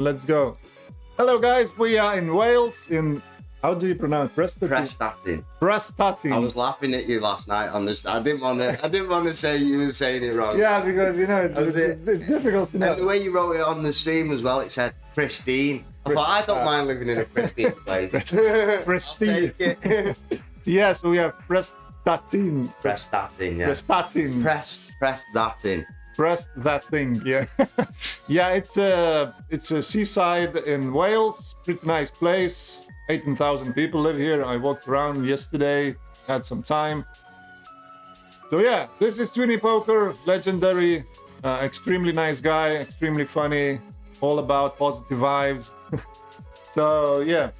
Let's go. Hello, guys. We are in Wales. How do you pronounce Prestatyn. Prestatyn. I was laughing at you last night on this. I didn't want to say you were saying it wrong. Yeah, because it's difficult to know. And the way you wrote it on the stream as well, it said pristine. I thought I don't mind living in a pristine place. Pristine. Yeah, so we have Prestatyn. Prestatyn, yeah. Prestatyn. Press that in. Press that thing, yeah. Yeah, it's a seaside in Wales. Pretty nice place. 18,000 people live here. I walked around yesterday, had some time. So yeah, this is Twinny Poker, legendary, extremely nice guy, extremely funny, all about positive vibes. So yeah,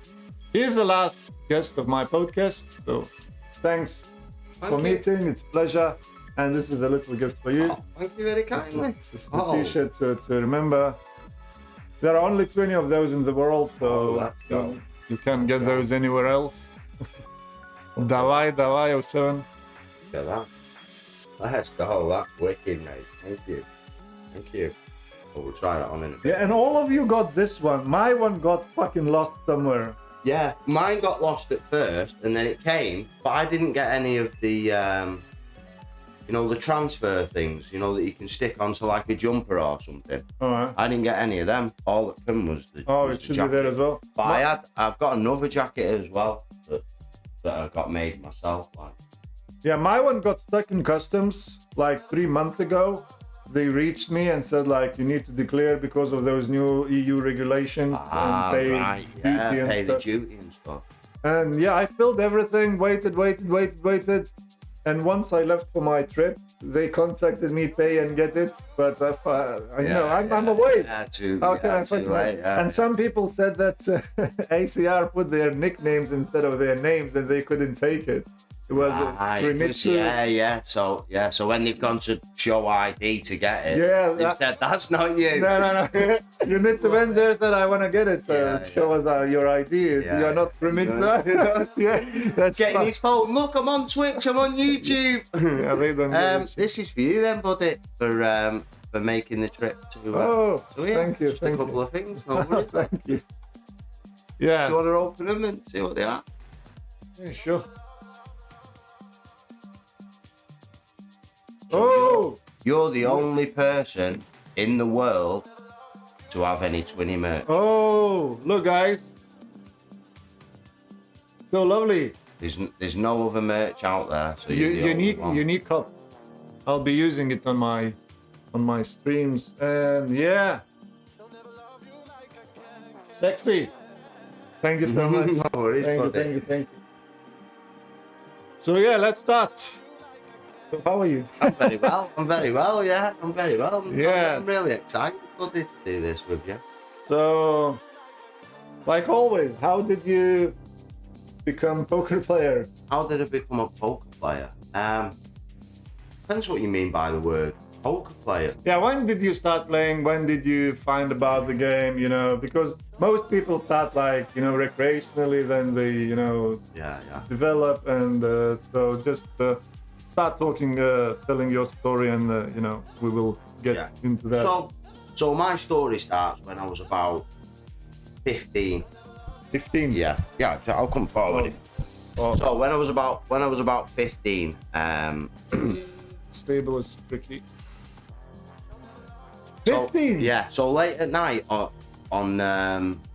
he's the last guest of my podcast. So thanks for meeting. It's a pleasure. And this is a little gift for you. Oh, thank you very kindly. This is a t-shirt to remember. There are only 20 of those in the world, so you can't get those anywhere else. Давай, 07. Look at that. Let's go. That's wicked, mate. Thank you. Thank you. Well, we'll try that on in a bit. Yeah, and all of you got this one. My one got fucking lost somewhere. Yeah, mine got lost at first, and then it came, but I didn't get any of the, the transfer things, that you can stick onto like a jumper or something. All right. I didn't get any of them. All that came was the it should be there as well. But I've got another jacket as well that I got made myself. Yeah, my one got stuck in customs like 3 months ago. They reached me and said like you need to declare because of those new EU regulations and pay pay the duty and stuff. And yeah, I filled everything, waited. And once I left for my trip, they contacted me, pay and get it. But I'm away. How can I find it? And some people said that ACR put their nicknames instead of their names, and they couldn't take it. It was So when they've gone to show ID to get it, they said that's not you. No. You need to went there said I want to get it. So show us your ID. You're not criminal. That's getting his phone. Look, I'm on Twitch. I'm on YouTube. They don't this is for you then, buddy, for making the trip to. Thank you. Just a couple of things. No worries. Thank you. Yeah. Do you want to open them and see what they are? Yeah, sure. So you're the only person in the world to have any Twinny merch. Oh, look, guys. So lovely. There's no other merch out there. So unique cup. I'll be using it on my streams, and yeah, sexy. Thank you so much. No worries, thank you. So yeah, let's start. So how are you? I'm very well. Yeah, I'm very well. I'm really excited to do this with you. So, like always, how did you become poker player? How did I become a poker player? Depends what you mean by the word poker player. Yeah, when did you start playing? When did you find about the game? Because most people start recreationally, then they develop, and so just. Start talking, telling your story, and we will get into that. So my story starts when I was about 15. 15. Yeah. I'll come forward. So when I was about 15, stable is tricky. 15. So late at night on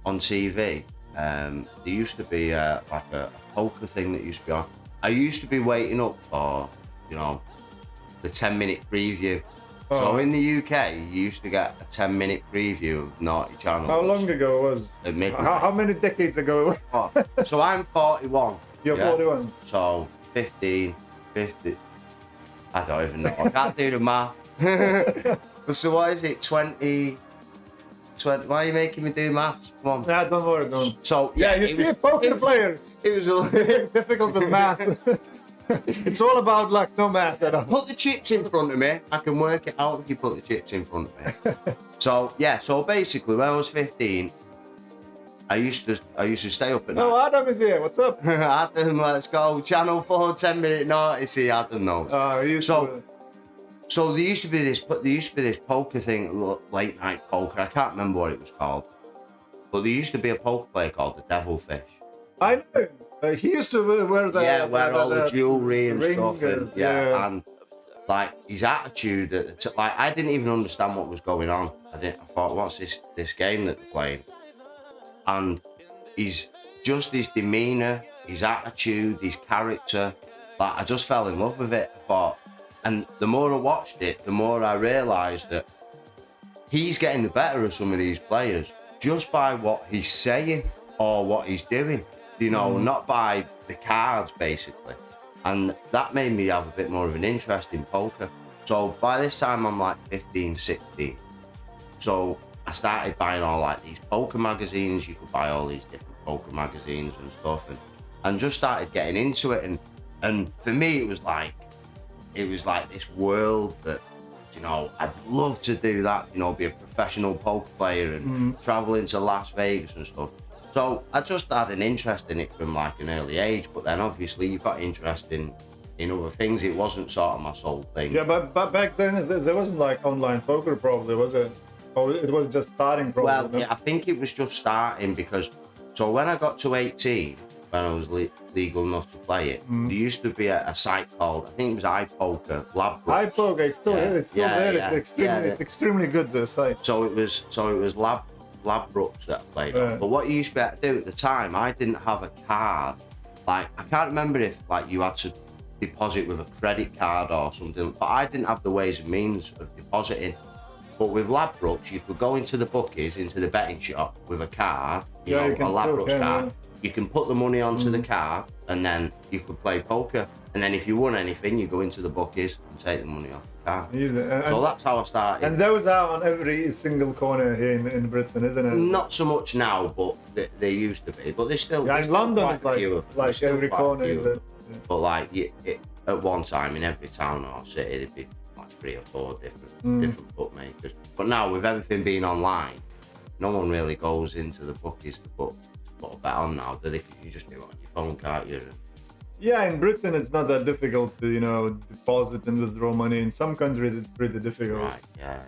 TV, there used to be like a poker thing that used to be on. I used to be waiting up for the 10-minute preview. So in the UK, you used to get a 10-minute preview of Naughty Channel. How long ago was? How many decades ago? So I'm 41. You're 41. So 50. I don't even know. I can't do the math. So what is it? 20. Why are you making me do maths? Come on. Nah, don't worry, don't. So you see, poker players. It was a little difficult with math. It's all about luck, no math at all. Put the chips in front of me. I can work it out if you put the chips in front of me. So basically, when I was 15, I used to stay up at night. Oh, Adam is here. What's up? Adam, let's go. Channel 4, 10-minute naughty. See, Adam knows. So there used to be this poker thing, late night poker. I can't remember what it was called. But there used to be a poker player called the Devilfish. I know him. He used to wear the Wear all the jewelry and ring, stuff, and and like his attitude. Like I didn't even understand what was going on. I thought, what's this game that they're playing? And his demeanour, his attitude, his character. Like I just fell in love with it. I thought, and the more I watched it, the more I realised that he's getting the better of some of these players just by what he's saying or what he's doing. You know, not by the cards, basically. And that made me have a bit more of an interest in poker. So by this time, I'm like 15, 16. So I started buying all like these poker magazines. You could buy all these different poker magazines and stuff, and just started getting into it. And for me, it was like this world that, you know, I'd love to do that, you know, be a professional poker player and travel into Las Vegas and stuff. So I just had an interest in it from like an early age, but then obviously you got interest in other things. It wasn't sort of my sole thing. Yeah, but back then there wasn't like online poker probably, was it? Or it was just starting probably? Well, no? yeah, I think it was just starting because, so when I got to 18, when I was legal enough to play it, there used to be a site called, I think it was iPoker, Ladbrokes. iPoker, it's still there. It's extremely good, the site. So it was Ladbrokes that I played on. But what you used to be able to do at the time, I didn't have a card. Like, I can't remember if like you had to deposit with a credit card or something, but I didn't have the ways and means of depositing. But with Ladbrokes, you could go into the bookies, into the betting shop with a card, you know, a Ladbrokes card. You can put the money onto the card, and then you could play poker. And then if you won anything, you go into the bookies and take the money off the card. So that's how I started. And those are on every single corner here in Britain, isn't it? Not so much now, but they used to be. But there's still. Yeah, in London, it's like every corner is there. But like at one time in every town or city, there'd be like 3 or 4 different bookmakers. But now with everything being online, no one really goes into the bookies to put a bet on now, do they? Because you just do it on your phone, can't you? Yeah, in Britain it's not that difficult to, you know, deposit and withdraw money. In some countries it's pretty difficult. Right,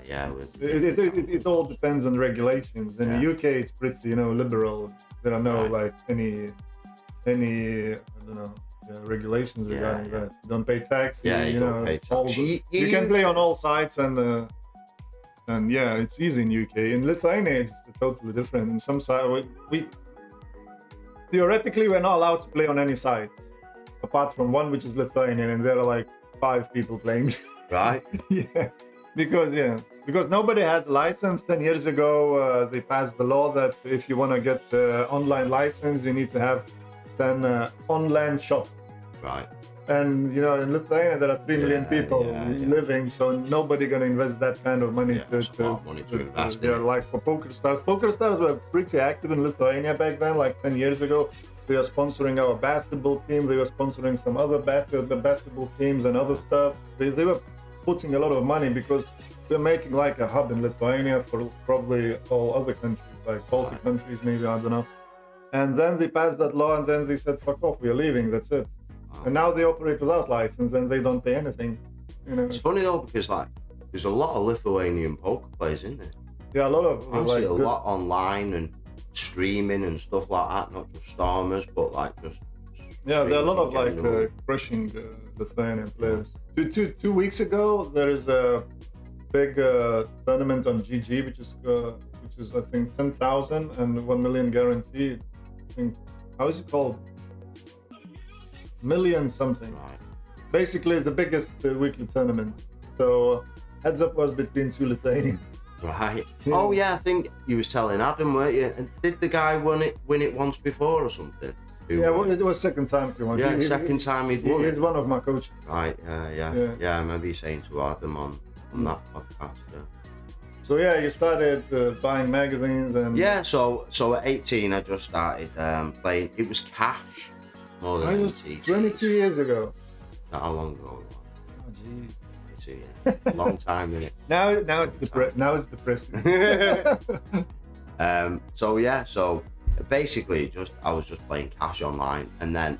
yeah. It all depends on regulations. In the UK it's pretty, you know, liberal. There are no like any I don't know, regulations regarding that. You don't pay tax. You don't pay tax. You can play on all sites and yeah, it's easy in UK. In Lithuania it's totally different. In some side we theoretically we're not allowed to play on any site apart from one which is Lithuanian, and there are like 5 people playing. Right. Because nobody had a license. 10 years ago they passed the law that if you want to get online license you need to have 10 online shop. Right. And you know, in Lithuania there are 3 million people living, so nobody gonna invest that kind of money to invest in their life for Poker Stars. Poker Stars were pretty active in Lithuania back then, like 10 years ago. They were sponsoring our basketball team. They were sponsoring some other basketball teams and other stuff. They were putting a lot of money because they're making like a hub in Lithuania for probably all other countries, like Baltic countries, maybe, I don't know. And then they passed that law, and then they said, "Fuck off, we're leaving. That's it." And now they operate without license, and they don't pay anything. You know, it's funny though because like there's a lot of Lithuanian poker players, isn't there? Yeah, a lot of. I see a lot online and streaming and stuff like that. Not just Stormers, but like just. Yeah, there are a lot of like crushing Lithuanian players. 2 weeks ago, there is a big tournament on GG, which is I think 10,000 and 1 million guaranteed. I think, how is it called? Million something. Right. Basically the biggest weekly tournament. So heads up was between 2 Lithuanians. Right. Yeah. Oh yeah, I think you was telling Adam, weren't you? And did the guy win it once before or something? Well, it was second time he won. Yeah, second time he'd won. He's one of my coaches. Right. Yeah. I remember you saying to Adam on that podcast. Yeah. So yeah, you started buying magazines and. Yeah. So at 18, I just started playing. It was cash. More than it was 22 years ago. Not how long ago it was. Oh, geez. 22, yeah. Long time, innit? Now it's depressing. So basically, I was just playing cash online, and then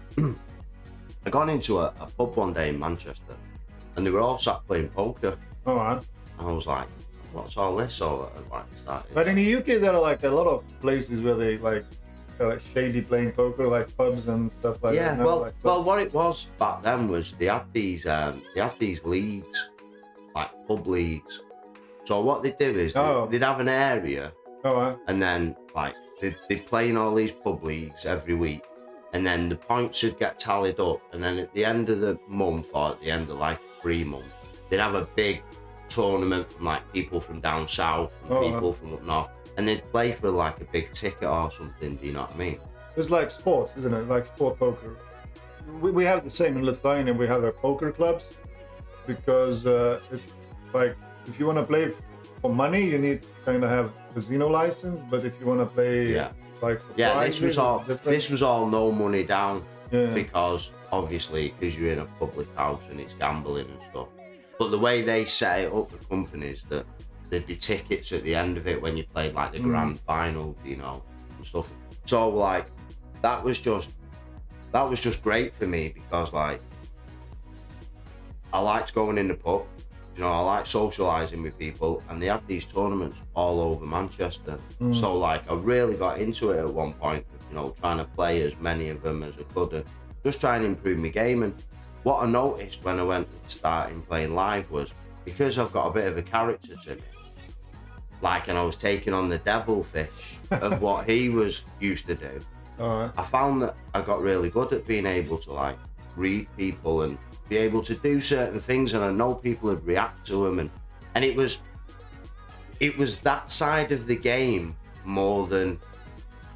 I got into a pub one day in Manchester, and they were all sat playing poker. Oh, man. And I was like, what's all this sort of like started. But in the UK, there are like a lot of places where they like shady playing poker, like pubs and stuff like that. Yeah, well, what it was back then was they had these leagues, like pub leagues. So what they do is they'd have an area, and then like they'd play in all these pub leagues every week, and then the points would get tallied up, and then at the end of the month or at the end of like 3 months, they'd have a big tournament from like people from down south and people from up north, and they'd play for like a big ticket or something. Do you know what I mean? It's like sports, isn't it? Like sport poker. We have the same in Lithuania. We have our poker clubs because if you want to play for money, you need to kind of have casino license. But if you want to play like for prize, this was all no money down because obviously because you're in a public house and it's gambling and stuff. But the way they set it up, the companies, that there'd be tickets at the end of it when you played like the grand final, you know, and stuff. So like that was just great for me because like I liked going in the pub, you know, I liked socialising with people, and they had these tournaments all over Manchester. So like I really got into it at one point, you know, trying to play as many of them as I could, just trying to improve my game. And what I noticed when I went starting playing live was because I've got a bit of a character to me, like, and I was taking on the devil fish of what he was used to do. I found that I got really good at being able to like read people and be able to do certain things, and I know people would react to them, and it was that side of the game more than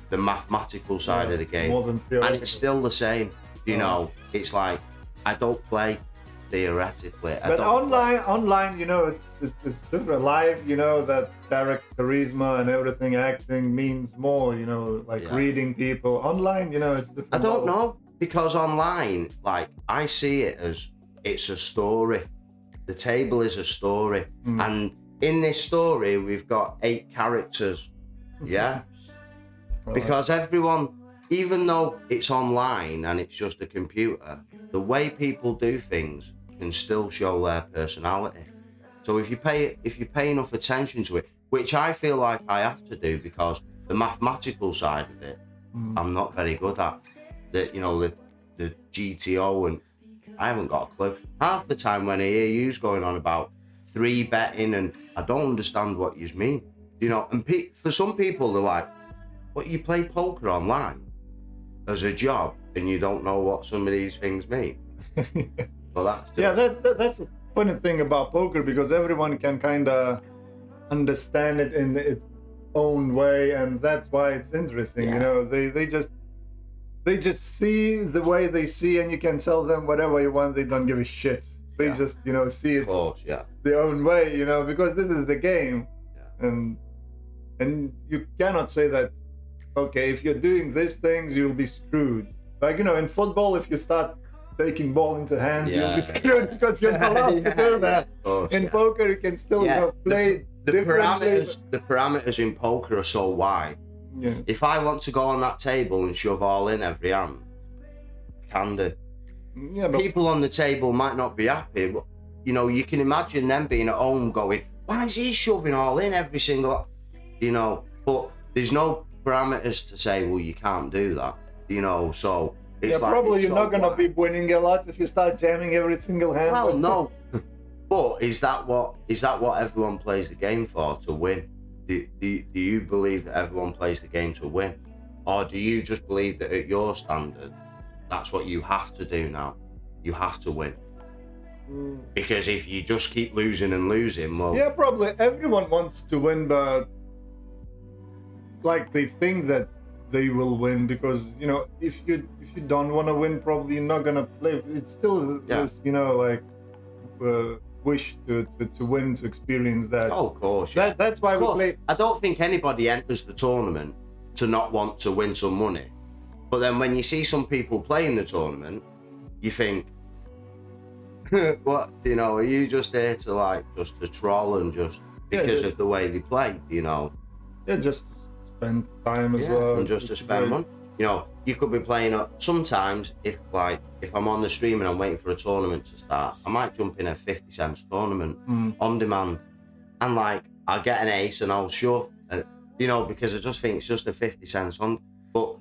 the mathematical side of the game, more than and it's still the same. You know, it's like I don't play theoretically. But online, you know, it's different. Live, you know, that direct charisma and everything, acting means more. You know, like reading people. Online, you know, it's different. I don't know, because online, like I see it as it's a story. The table is a story, and in this story, we've got 8 characters. Yeah, because everyone. Even though it's online and it's just a computer, the way people do things can still show their personality. So if you pay enough attention to it, which I feel like I have to do because the mathematical side of it, I'm not very good at. The GTO, and I haven't got a clue. Half the time when I hear yous going on about 3 betting, and I don't understand what yous mean. You know, and for some people they're like, "What, you play poker online as a job and you don't know what some of these things mean?" Well, that's a funny thing about poker, because everyone can kind of understand it in its own way, and that's why it's interesting. You know, they just see the way they see, and you can tell them whatever you want. They don't give a shit. They just, you know, see it their own way, you know, because this is the game. And you cannot say that, okay, if you're doing these things, you'll be screwed. Like, you know, in football, if you start taking ball into hands, you'll be screwed because you're not allowed to do that. In poker, you can still play differently. The parameters in poker are so wide. Yeah. If I want to go on that table and shove all in every hand, I can do. Yeah, but people on the table might not be happy, but, you know, you can imagine them being at home going, "Why is he shoving all in every single..." You know, but there's no parameters to say, well, you can't do that, you know, so it's like, probably you're not going to be winning a lot if you start jamming every single hand. Well, no. But is that what everyone plays the game for, to win? Do you believe that everyone plays the game to win? Or do you just believe that at your standard, that's what you have to do now? You have to win. Because if you just keep losing and losing, well... Yeah, probably everyone wants to win, but like they think that they will win, because, you know, if you don't want to win, probably you're not gonna play. It's still this, you know, like wish to win, to experience that. Oh, of course. That's why we play. I don't think anybody enters the tournament to not want to win some money, but then when you see some people playing the tournament, you think, what, you know, are you just there to like just to troll and just because of the way they play, you know? Yeah, just spend time as well, and just to spend money. You know, you could be playing up. Sometimes, if I'm on the stream and I'm waiting for a tournament to start, I might jump in a 50 cents tournament on demand, and like I'll get an ace and I'll shove, you know, because I just think it's just a 50 cents on. But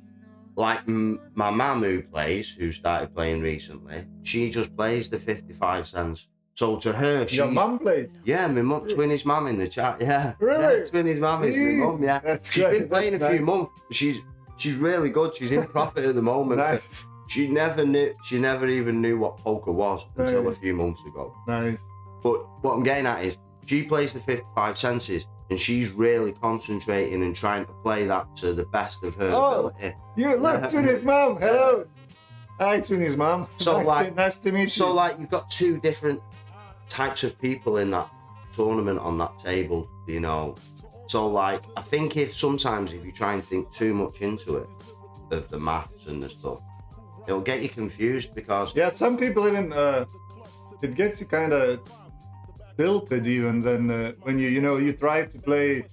like my mum who plays, who started playing recently, she just plays the 55 cents. So to her, Your mum plays? Yeah, my mum, Twinny's mum in the chat, yeah. Really? Yeah, Twinny's mum is my mum, yeah. That's She's great. been playing a few months. She's really good. She's in profit at the moment. Nice. She never even knew what poker was until a few months ago. Nice. But what I'm getting at is, she plays the 55 senses, and she's really concentrating and trying to play that to the best of her ability. You look, Twinny's mum. Hello. Hi, Twinny's mum. So nice to meet you. So like, you've got two different types of people in that tournament on that table, you know. So like, I think if you try and think too much into it, of the maths and the stuff, it'll get you confused because... Yeah, some people even, it gets you kind of tilted even then when you try to play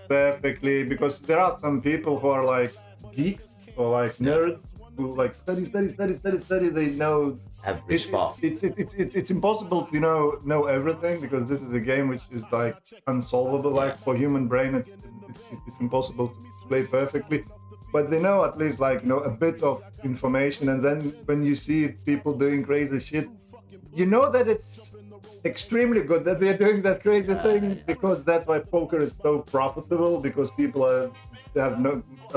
perfectly, because there are some people who are like geeks or like nerds who like study, they know every spot. It's impossible to know everything, because this is a game which is like unsolvable. Like for human brain, it's impossible to play perfectly. But they know at least like a bit of information, and then when you see people doing crazy shit, you know that it's extremely good that they're doing that crazy thing, because that's why poker is so profitable, because a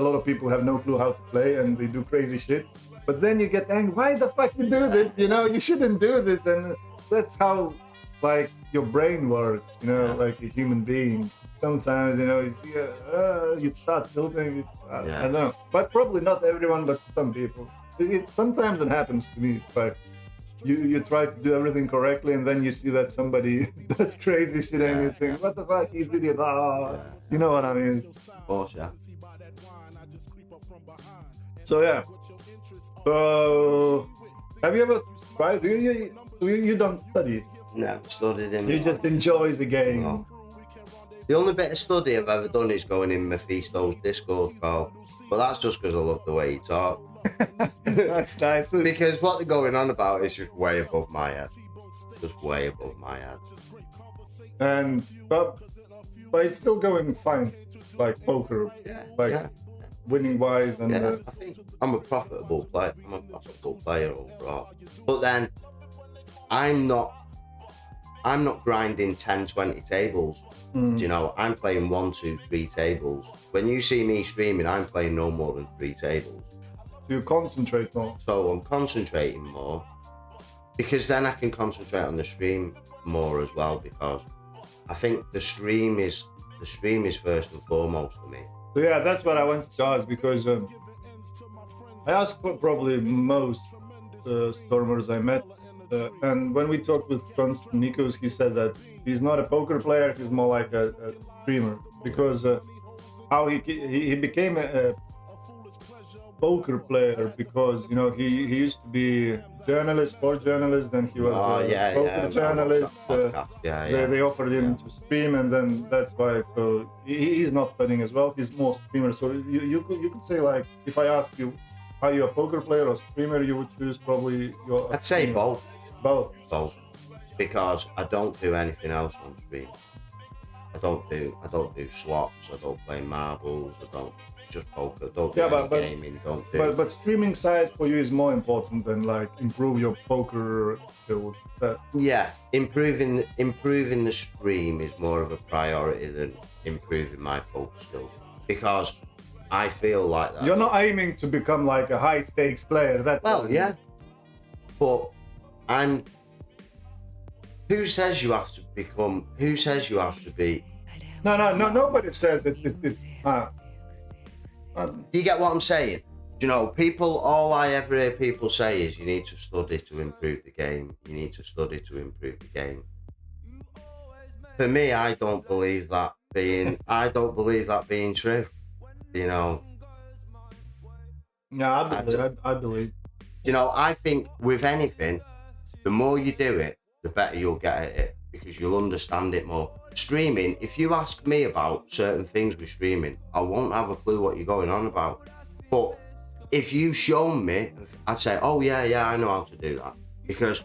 lot of people have no clue how to play and they do crazy shit. But then you get angry, why the fuck you do this? You shouldn't do this. And that's how like your brain works, like a human being. Sometimes, you see, you start tilting. I don't know. But probably not everyone, but some people. Sometimes it happens to me. Like you try to do everything correctly, and then you see that somebody does crazy shit, and you think, what the fuck, he's idiot. You know what I mean? Of course, yeah. So yeah. So have you ever tried? You don't study? No, studied in. You just enjoy the game. No. The only bit of study I've ever done is going in Mephisto's Discord call, but that's just because I love the way he talks. That's nice. Because what they're going on about is just way above my head. Just way above my head. And but it's still going fine, like poker, winning wise, and I think I'm a profitable player. I'm a profitable player overall. But then I'm not grinding 10, 20 tables. I'm playing 1, 2, 3 tables. When you see me streaming, I'm playing no more than 3 tables. You concentrate more. So I'm concentrating more, because then I can concentrate on the stream more as well, because I think the stream is first and foremost for me. So yeah, that's what I wanted to ask, because I asked probably most Stormers I met, and when we talked with Constant Nikos, he said that he's not a poker player, he's more like a streamer, because how he became a poker player, because he used to be sport journalist, then he was a poker journalist. They offered him to stream, and then that's why. So he's not studying as well. He's more streamer. So you could say, like, if I ask you, are you a poker player or streamer, you would choose probably your. I'd say both. Both. Because I don't do anything else on stream. I don't do slots. I don't play marbles. I don't. Just poker, don't do any gaming, don't do. But streaming side for you is more important than like improve your poker skills. Yeah, improving the stream is more of a priority than improving my poker skills, because I feel like that. You're not aiming to become like a high stakes player. Yeah, but I'm. Who says you have to become? Who says you have to be? No. Nobody says it. Do you get what I'm saying? All I ever hear people say is you need to study to improve the game. You need to study to improve the game. For me, I don't believe that being true. Yeah, I believe. I think with anything, the more you do it, the better you'll get at it, because you'll understand it more. Streaming, if you ask me about certain things with streaming, I won't have a clue what you're going on about. But if you show me, I'd say, oh yeah, I know how to do that. Because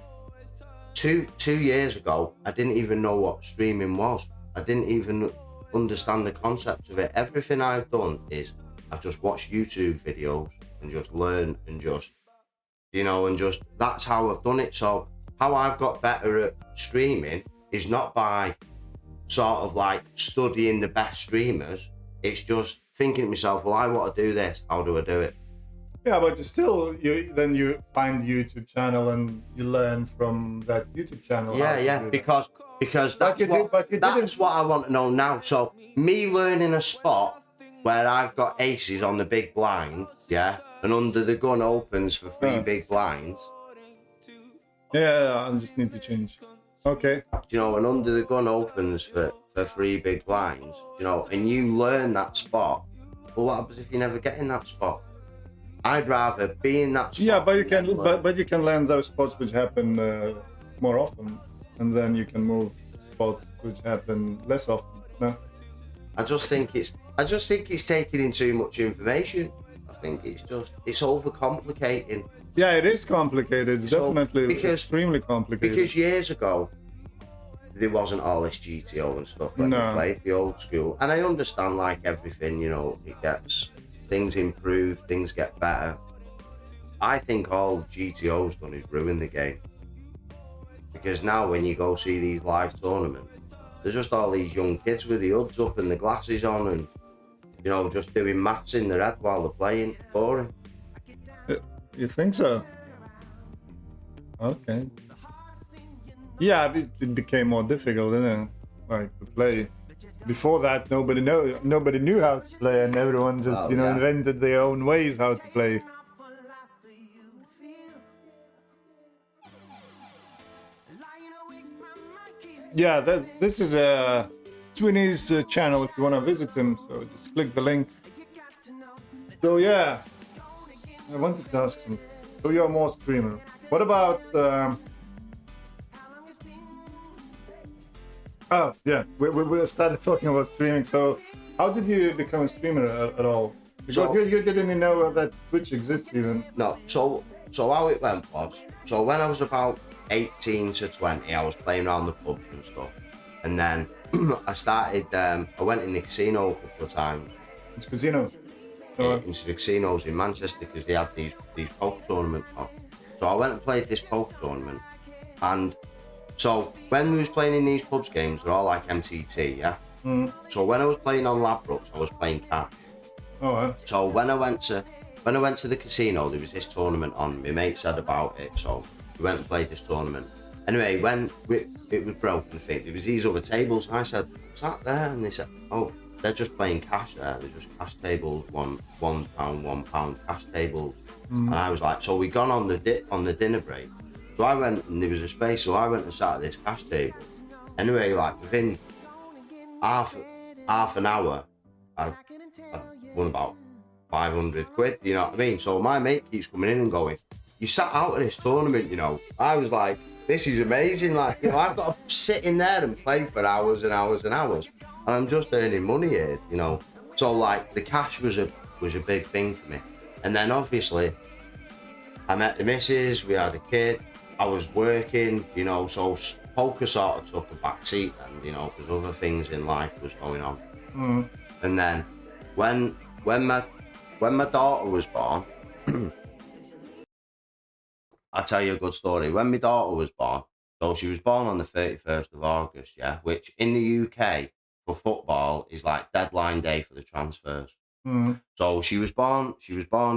two years ago, I didn't even know what streaming was. I didn't even understand the concept of it. Everything I've done is I've just watched YouTube videos and just learn and just, and just that's how I've done it. So how I've got better at streaming is not by sort of like studying the best streamers. It's just thinking to myself, well, I want to do this. How do I do it? Yeah, but you find YouTube channel and you learn from that YouTube channel. Yeah, because that's what I want to know now. So me learning a spot where I've got aces on the big blind, yeah, and under the gun opens for three big blinds. Yeah, I just need to change. Okay. And under the gun opens for three big blinds, and you learn that spot. Well, what happens if you never get in that spot? I'd rather be in that spot. Yeah, but you can learn those spots which happen more often, and then you can move spots which happen less often. No. I just think it's taking in too much information. I think it's overcomplicating. Yeah, it is complicated. It's definitely extremely complicated. Because years ago, there wasn't all this GTO and stuff when we played the old school. And I understand, like everything, things improve, things get better. I think all GTO's done is ruin the game. Because now when you go see these live tournaments, there's just all these young kids with the hoods up and the glasses on and, just doing maths in their head while they're playing. Boring. You think so? Okay. Yeah, it became more difficult, didn't it? Like to play. Before that, nobody knew how to play, and everyone just invented their own ways how to play. Yeah, this is a Twinny's channel if you want to visit him. So just click the link. So yeah, I wanted to ask something. So you're more streamer. What about? Oh yeah, we started talking about streaming. So how did you become a streamer at all? Because you didn't even know that Twitch exists even. No. So how it went was, so when I was about 18 to 20, I was playing around the pubs and stuff, and then I started. I went in the casino a couple of times. Which casino? Into the casinos in Manchester because they had these poker tournaments on. So I went and played this poker tournament, and so when we was playing in these pubs games, they're all like MTT, yeah. So when I was playing on Ladbrokes, I was playing cash. Oh. Right. So when I went to the casino, there was this tournament on. My mate said about it, so we went and played this tournament. Anyway, when it was broken, I think there was these other tables, and I said, "What's that there?" And they said, "Oh, they're just playing cash there. They're just cash tables, £1 cash tables." And I was like, so we gone on the dinner break. So I went and there was a space, so I went and sat at this cash table. Anyway, like within half an hour, I won about 500 quid, you know what I mean? So my mate keeps coming in and going, "You sat out of this tournament, I was like, this is amazing. Like, I've got to sit in there and play for hours and hours and hours. And I'm just earning money here, So like the cash was a big thing for me. And then obviously I met the missus, we had a kid, I was working, so poker sort of took a back seat then, because other things in life was going on. And then when my daughter was born, I'll tell you a good story. When my daughter was born, so she was born on the 31st of August, yeah, which in the UK for football is like deadline day for the transfers. So she was born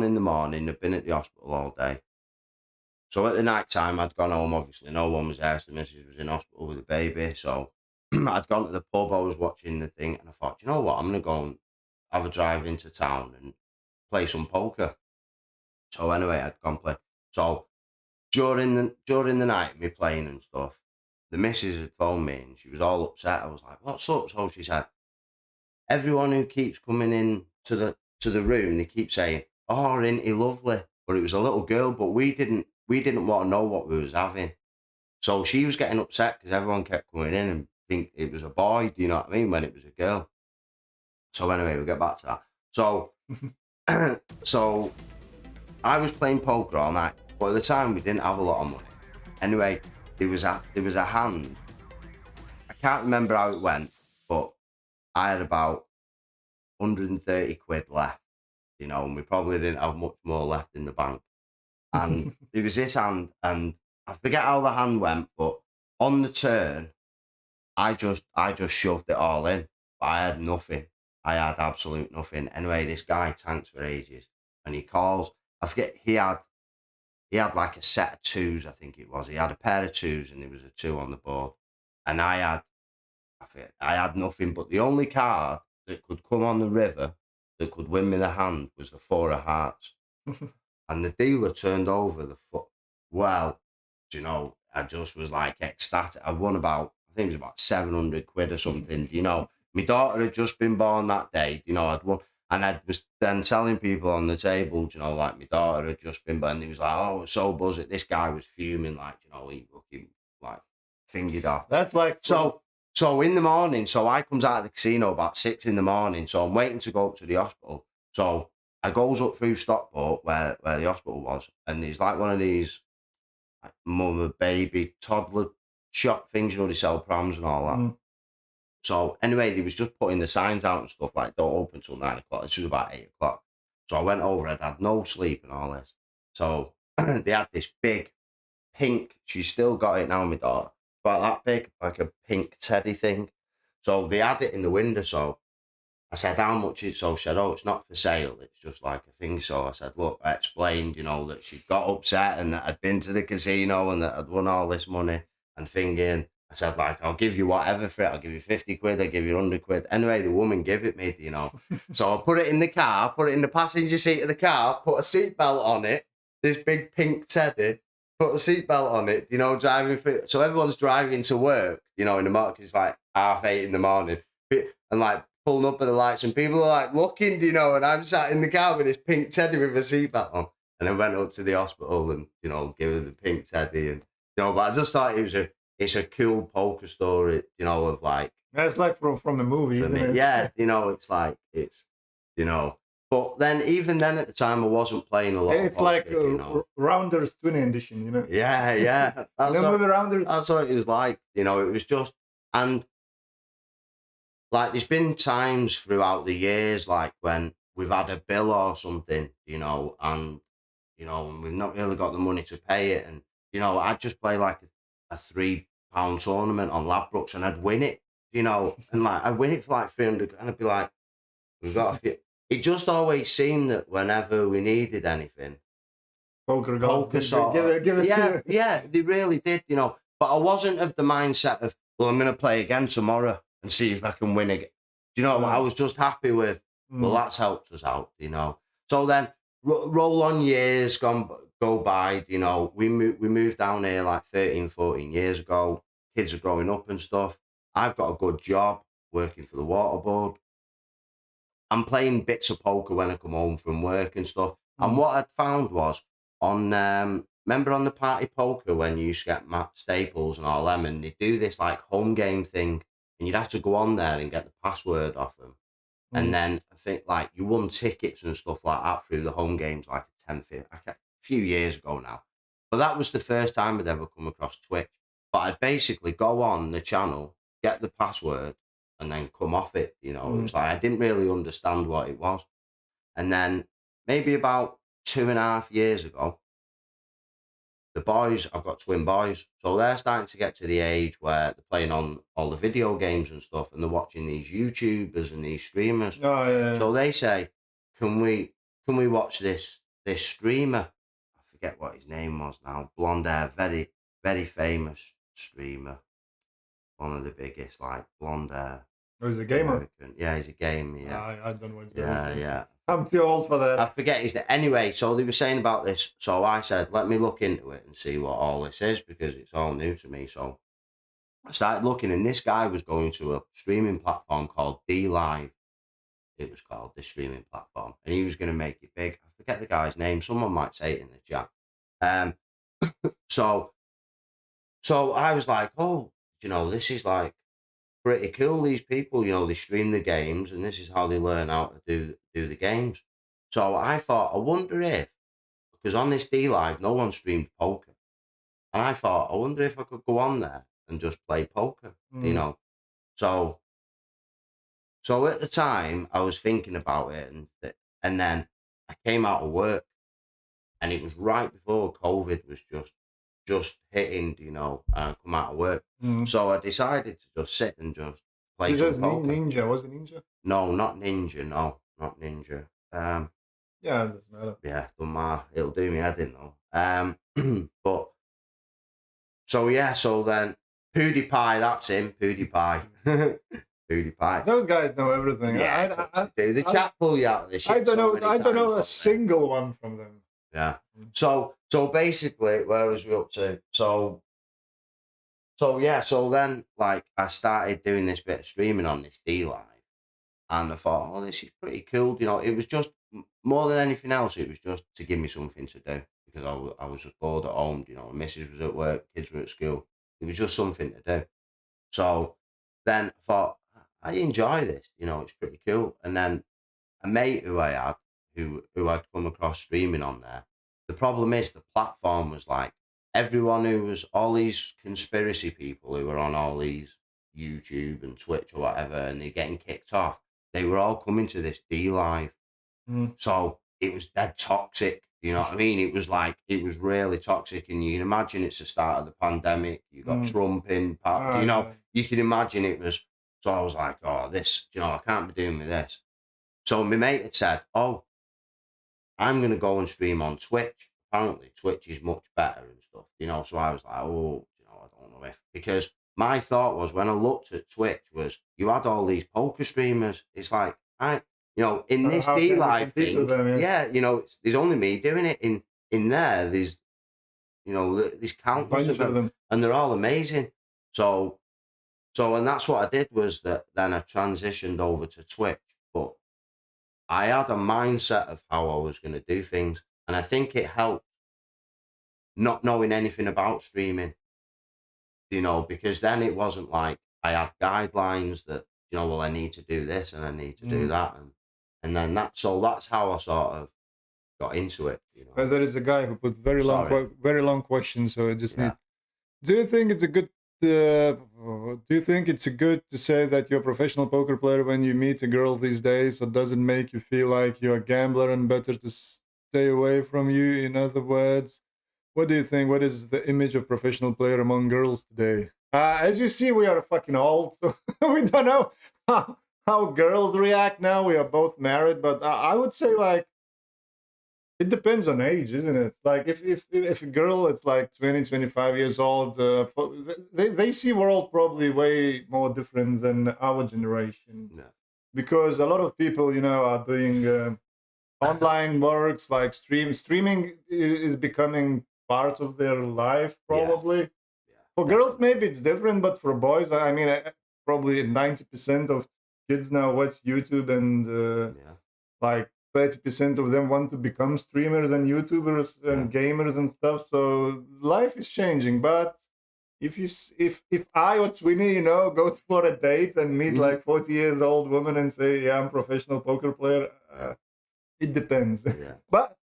in the morning, I'd been at the hospital all day. So at the night time, I'd gone home, obviously no one was there, so the missus was in hospital with a baby. So I'd gone to the pub, I was watching the thing, and I thought, you know what, I'm going to go and have a drive into town and play some poker. So anyway, I'd gone play. So during the night, me playing and stuff, the missus had phoned me and she was all upset. I was like, "What's up?" So she said, "Everyone who keeps coming in to the room, they keep saying, 'Oh, ain't he lovely?' But it was a little girl, but we didn't want to know what we was having." So she was getting upset because everyone kept coming in and think it was a boy, do you know what I mean, when it was a girl. So anyway, we'll get back to that. So so I was playing poker all night, but at the time we didn't have a lot of money. Anyway, there was a hand. I can't remember how it went, but I had about 130 quid left, you know, and we probably didn't have much more left in the bank. And there was this hand, and I forget how the hand went, but on the turn, I just shoved it all in. But I had nothing. I had absolute nothing. Anyway, this guy tanks for ages, and he calls. I forget he had like a set of twos. I think it was. He had a pair of twos, and there was a two on the board, and I had nothing. But the only card that could come on the river that could win me the hand was the four of hearts. And the dealer turned over the foot. Well, do you know, I just was like ecstatic. I won about, I think it was about 700 quid or something. You know, my daughter had just been born that day. You know, I'd won. And I was then telling people on the table, you know, like my daughter had just been born. And he was like, oh, so buzzing. This guy was fuming, like, you know, he fucking, like, fingered off. That's like... So in the morning, so I comes out of the casino about 6 in the morning. So I'm waiting to go up to the hospital. So I goes up through Stockport where the hospital was, and it's like one of these like, mother, baby, toddler shop things, you know, they sell prams and all that. Mm. So anyway, they was just putting the signs out and stuff like don't open till 9 o'clock. This was about 8 o'clock. So I went over, I'd had no sleep and all this. So they had this big pink, she's still got it now, my daughter, about that big, like a pink teddy thing. So they had it in the window, so I said, how much is it? So she said, oh, it's not for sale. It's just like a thing. So I said, look, I explained, you know, that she got upset and that I'd been to the casino and that I'd won all this money and thinking, I said, like, I'll give you whatever for it. I'll give you 50 quid. I'll give you 100 quid. Anyway, the woman gave it me, you know. So I put it in the car, put it in the passenger seat of the car, put a seatbelt on it, this big pink teddy, put a seatbelt on it, you know, driving through. So everyone's driving to work, you know, in the market. It's like 8:30 in the morning. And like, pulling up at the lights and people are like looking, you know, and I'm sat in the car with this pink teddy with a seatbelt on. And I went up to the hospital and, you know, give her the pink teddy and, you know, but I just thought it's a cool poker story, you know, of like. That's like from the movie, isn't it? Yeah, you know, it's like, it's, you know, but then even then at the time I wasn't playing a lot. It's poker, like you know. Rounders Twinny edition, you know? Yeah. The movie Rounders. That's what it was like, you know, it was just, and like, there's been times throughout the years, like when we've had a bill or something, you know, and, you know, and we've not really got the money to pay it. And, you know, I'd just play like a £3 tournament on Ladbrokes and I'd win it, you know, and like, I'd win it for like 300 and I'd be like, we've got a few. It just always seemed that whenever we needed anything, Poker gods, give it yeah, they really did, you know, but I wasn't of the mindset of, well, I'm going to play again tomorrow and see if I can win again. Do you know what? I was just happy with, well, that's helped us out, you know. So then roll on years go by, you know, we moved down here like 13, 14 years ago. Kids are growing up and stuff. I've got a good job working for the water board. I'm playing bits of poker when I come home from work and stuff. And what I'd found was on, remember on the party poker when you used to get Matt Staples and all them, and they do this like home game thing, and you'd have to go on there and get the password off them. And then I think like you won tickets and stuff like that through the home games like a few years ago now. But that was the first time I'd ever come across Twitch. But I'd basically go on the channel, get the password, and then come off it. You know, it was like I didn't really understand what it was. And then maybe about 2.5 years ago, the boys, I've got twin boys, so they're starting to get to the age where they're playing on all the video games and stuff, and they're watching these YouTubers and these streamers. Oh, yeah. So they say, can we watch this streamer? I forget what his name was now. Blonde hair, very, very famous streamer. One of the biggest, like blonde hair. Oh, he's a gamer? American. Yeah, he's a gamer, yeah. I don't know what Yeah. I'm too old for that. I forget his name. Anyway, so they were saying about this. So I said, let me look into it and see what all this is because it's all new to me. So I started looking and this guy was going to a streaming platform called D Live. It was called the streaming platform. And he was going to make it big. I forget the guy's name. Someone might say it in the chat. So I was like, oh, you know, this is like pretty cool. These people, you know, they stream the games and this is how they learn how to do the games. So I thought, I wonder if, because on this D Live, no one streamed poker. And I thought, I wonder if I could go on there and just play poker, you know. So So at the time, I was thinking about it, and then I came out of work, and it was right before COVID was just hitting, and I come out of work. Mm. So I decided to just sit and just play Is some that poker. Ninja? Was it Ninja? No, not Ninja. No, not Ninja. Yeah, it doesn't matter. Yeah, don't matter. It'll do me head in though. But so yeah, so then PewDiePie, that's him. PewDiePie. PewDiePie. Those guys know everything. Yeah, of course they do. The chat pull you out of the shit. I don't so know. many I don't know a times, single one from them. Yeah. So basically, where was we up to? So yeah. So then, like, I started doing this bit of streaming on this D Live, and I thought, oh, this is pretty cool. It was just more than anything else. It was just to give me something to do because I was just bored at home. Missus was at work, kids were at school. It was just something to do. So then I thought, I enjoy this. It's pretty cool. And then a mate who I had, who I'd come across streaming on there. The problem is the platform was like everyone who was all these conspiracy people who were on all these YouTube and Twitch or whatever, and they're getting kicked off. They were all coming to this D Live. So it was dead toxic. You know what I mean? It was really toxic. And you can imagine it's the start of the pandemic. You got Trump in, you can imagine it was. So I was like, oh, this, I can't be doing with this. So my mate had said, oh, I'm going to go and stream on Twitch. Apparently, Twitch is much better and stuff, So I was like, oh, I don't know if, because my thought was when I looked at Twitch was you had all these poker streamers. It's like, in this D Live thing, them, yeah, there's only me doing it in there. There's countless of them, and they're all amazing. So, and that's what I did was that then I transitioned over to Twitch, but I had a mindset of how I was going to do things. And I think it helped not knowing anything about streaming, because then it wasn't like I had guidelines that, well, I need to do this and I need to do that. And then that's how I sort of got into it. But there is a guy who put very long questions. So I just need, do you think it's a good to say that you're a professional poker player when you meet a girl these days, or does it make you feel like you're a gambler and better to stay away from you? In other words, what do you think? What is the image of professional player among girls today? As you see, we are fucking old, so we don't know how girls react now. We are both married, but I would say like it depends on age, isn't it? Like if a girl it's like 20, 25 years old, they see world probably way more different than our generation. Yeah. Because a lot of people, are doing online works like streaming is becoming part of their life probably. Yeah, for girls maybe it's different, but for boys, I mean, probably 90% of kids now watch YouTube, and like 30% of them want to become streamers and YouTubers and gamers and stuff. So life is changing. But if I or Twinny, go for a date and meet like 40 years old woman and say, yeah, I'm a professional poker player, it depends. Yeah. But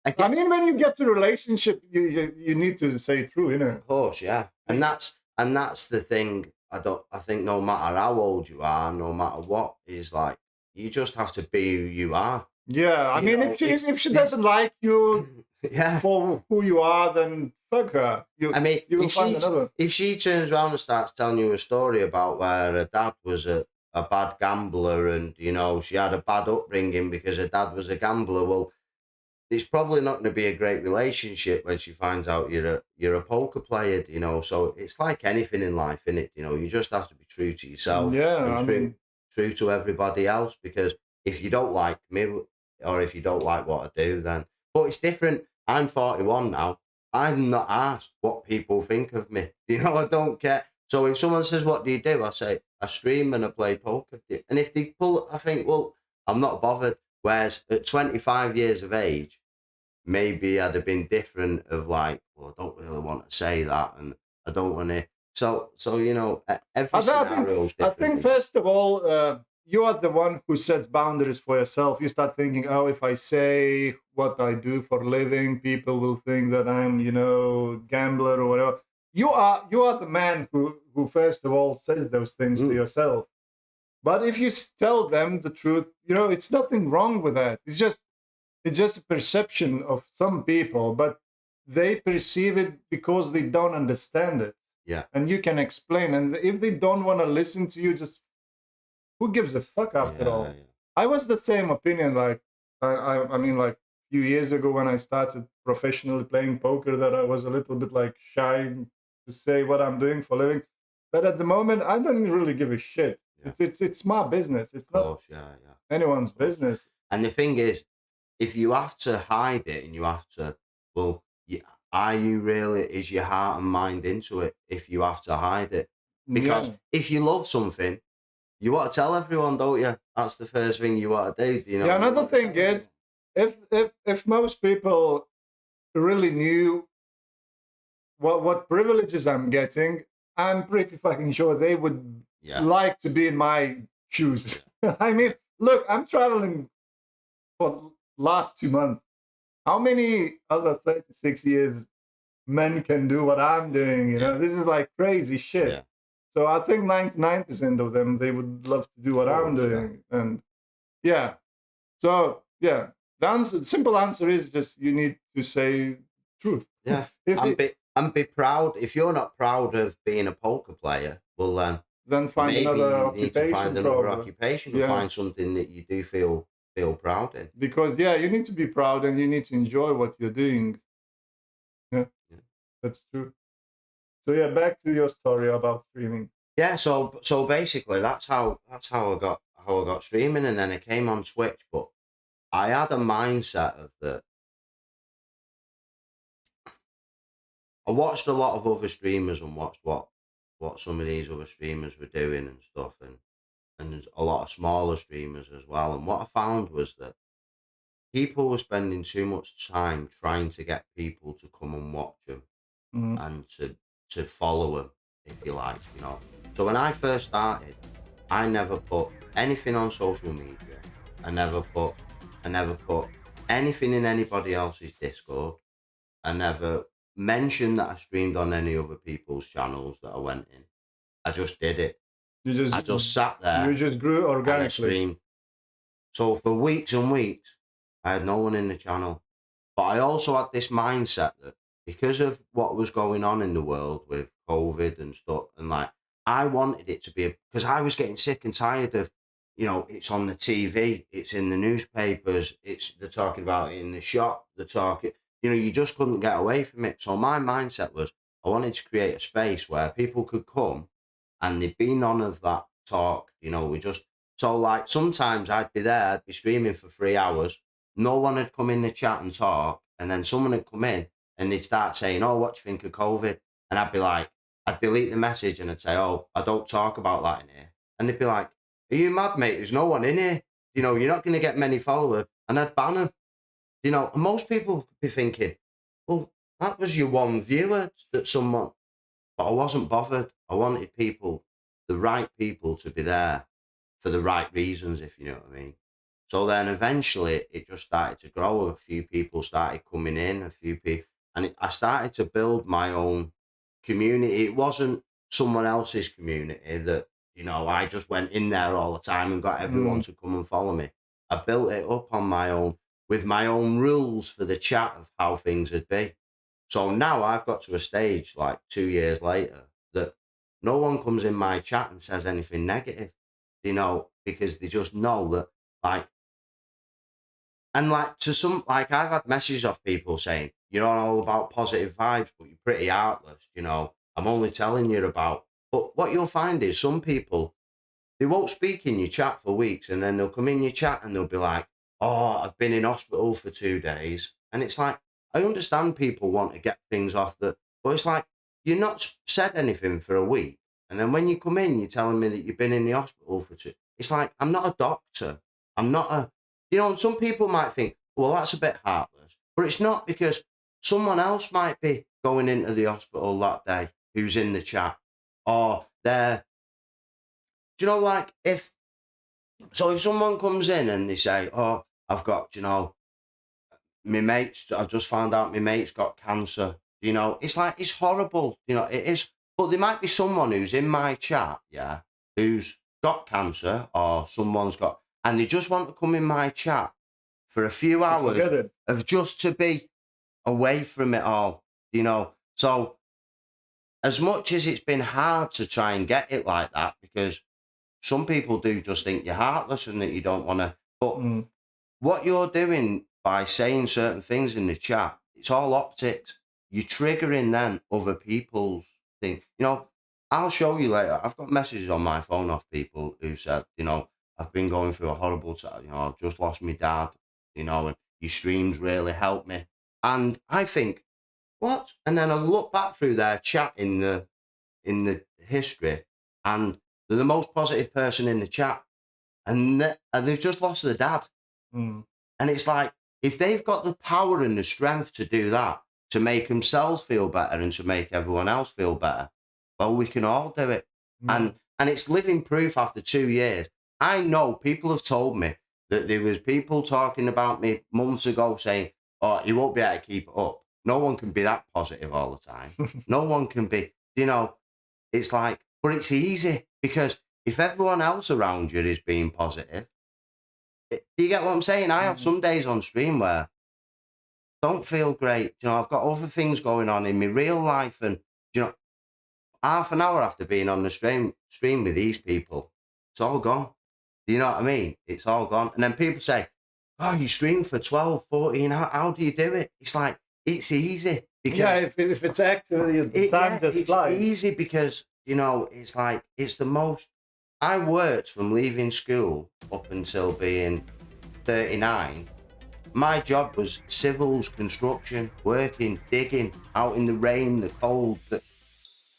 I mean, when you get to a relationship, you need to say true, Of course, yeah. And that's the thing. I think no matter how old you are, no matter what, is like you just have to be who you are. Yeah, I mean, if she doesn't like you for who you are, then fuck her. You will find another. If she turns around and starts telling you a story about where her dad was a bad gambler and, she had a bad upbringing because her dad was a gambler, well, it's probably not going to be a great relationship when she finds out you're a poker player, So it's like anything in life, innit? You just have to be true to yourself. Yeah, and true to everybody else, because if you don't like me or if you don't like what I do, then... But it's different. I'm 41 now. I'm not asked what people think of me. I don't care. So if someone says, what do you do? I say, I stream and I play poker. And if they pull, I think, well, I'm not bothered. Whereas at 25 years of age, maybe I'd have been different of like, well, I don't really want to say that and I don't want to. So every scenario is different. I think first of all, you are the one who sets boundaries for yourself. You start thinking, oh, if I say what I do for a living, people will think that I'm, gambler or whatever. You are the man who first of all says those things to yourself. But if you tell them the truth, you know, it's nothing wrong with that. It's just a perception of some people, but they perceive it because they don't understand it. Yeah. And you can explain. And if they don't want to listen to you, just who gives a fuck after all? Yeah. I was the same opinion. Like I mean, like a few years ago when I started professionally playing poker, that I was a little bit like shy to say what I'm doing for a living. But at the moment, I don't really give a shit. Yeah. It's my business. It's Of not course, yeah. anyone's business. And the thing is, if you have to hide it and you have to, well, are you really, is your heart and mind into it if you have to hide it? Because Yeah. if you love something, you want to tell everyone, don't you? That's the first thing you want to do. You know. Yeah, another thing is, if most people really knew what privileges I'm getting, I'm pretty fucking sure they would like to be in my shoes. I mean, look, I'm traveling for last 2 months. How many other 36 years men can do what I'm doing? You know, this is like crazy shit. Yeah. So I think 99% of them, they would love to do what I'm doing. And yeah. So yeah, the simple answer is just you need to say truth. Yeah. and be proud. If you're not proud of being a poker player, well then find maybe another you occupation. need to find another occupation and Yeah. find something that you do feel proud in. Because yeah, you need to be proud and you need to enjoy what you're doing. Yeah. That's true. So yeah, back to your story about streaming. Yeah, so basically that's how I got streaming, and then I came on Twitch. But I had a mindset of that. I watched a lot of other streamers and watched what some of these other streamers were doing and stuff, and there's a lot of smaller streamers as well. And what I found was that people were spending too much time trying to get people to come and watch them and to follow them, if you like, you know. So when I first started, I never put anything on social media. I never put anything in anybody else's Discord. I never mentioned that I streamed on any other people's channels that I went in. I just did it. I just sat there. You just grew organically. And I streamed. So for weeks and weeks, I had no one in the channel. But I also had this mindset that because of what was going on in the world with COVID and stuff, and like, I wanted it to be, because I was getting sick and tired of, you know, it's on the TV, it's in the newspapers, they're talking about it in the shop, they're talking, you know, you just couldn't get away from it. So my mindset was, I wanted to create a space where people could come and there'd be none of that talk, you know, so like sometimes I'd be there, I'd be streaming for 3 hours, no one had come in the chat and talk, and then someone had come in and they'd start saying, oh, what do you think of COVID? And I'd be like, I'd delete the message and I'd say, oh, I don't talk about that in here. And they'd be like, are you mad, mate? There's no one in here. You know, you're not going to get many followers. And I'd ban them. You know, and most people would be thinking, well, that was your one viewer that someone, but I wasn't bothered. I wanted people, the right people, to be there for the right reasons, if you know what I mean. So then eventually it just started to grow. A few people started coming in, a few people, and I started to build my own community. It wasn't someone else's community that, you know, I just went in there all the time and got everyone to come and follow me. I built it up on my own, with my own rules for the chat of how things would be. So now I've got to a stage like 2 years later that no one comes in my chat and says anything negative, you know, because they just know that, like, and like to some, like I've had messages off people saying, you're all about positive vibes, but you're pretty heartless, you know, I'm only telling you about, but what you'll find is some people, they won't speak in your chat for weeks and then they'll come in your chat and they'll be like, oh, I've been in hospital for 2 days. And it's like, I understand people want to get things off but it's like, you're not said anything for a week. And then when you come in, you're telling me that you've been in the hospital for 2. It's like, I'm not a doctor. I'm not a, you know, some people might think, well, that's a bit heartless, but it's not, because someone else might be going into the hospital that day who's in the chat, or they're, do you know, like if someone comes in and they say, oh, I've got, you know, I've just found out my mate's got cancer, you know, it's like, it's horrible, you know, it is, but there might be someone who's in my chat, yeah, who's got cancer or someone's got, and they just want to come in my chat for a few hours of just to be away from it all, you know. So as much as it's been hard to try and get it like that, because some people do just think you're heartless and that you don't want to, but what you're doing by saying certain things in the chat, it's all optics. You're triggering then other people's thing. You know, I'll show you later. I've got messages on my phone off people who said, you know, I've been going through a horrible time. You know, I've just lost my dad, you know, and your streams really helped me. And I think, what? And then I look back through their chat in the history, and they're the most positive person in the chat, and they've just lost their dad. And it's like, if they've got the power and the strength to do that, to make themselves feel better and to make everyone else feel better, well, we can all do it. And it's living proof after 2 years. I know people have told me that there was people talking about me months ago saying, oh, you won't be able to keep it up. No one can be that positive all the time. No one can be, you know, it's like, but it's easy because if everyone else around you is being positive, do you get what I'm saying? I have some days on stream where I don't feel great. You know, I've got other things going on in my real life, and you know, half an hour after being on the stream with these people, it's all gone. Do you know what I mean? It's all gone. And then people say, oh, you stream for 12, 14, how do you do it? It's like, it's easy. Because if it's active, the time just flies. It's easy because, you know, it's like, it's the most, I worked from leaving school up until being 39. My job was civils, construction, working, digging, out in the rain, the cold, you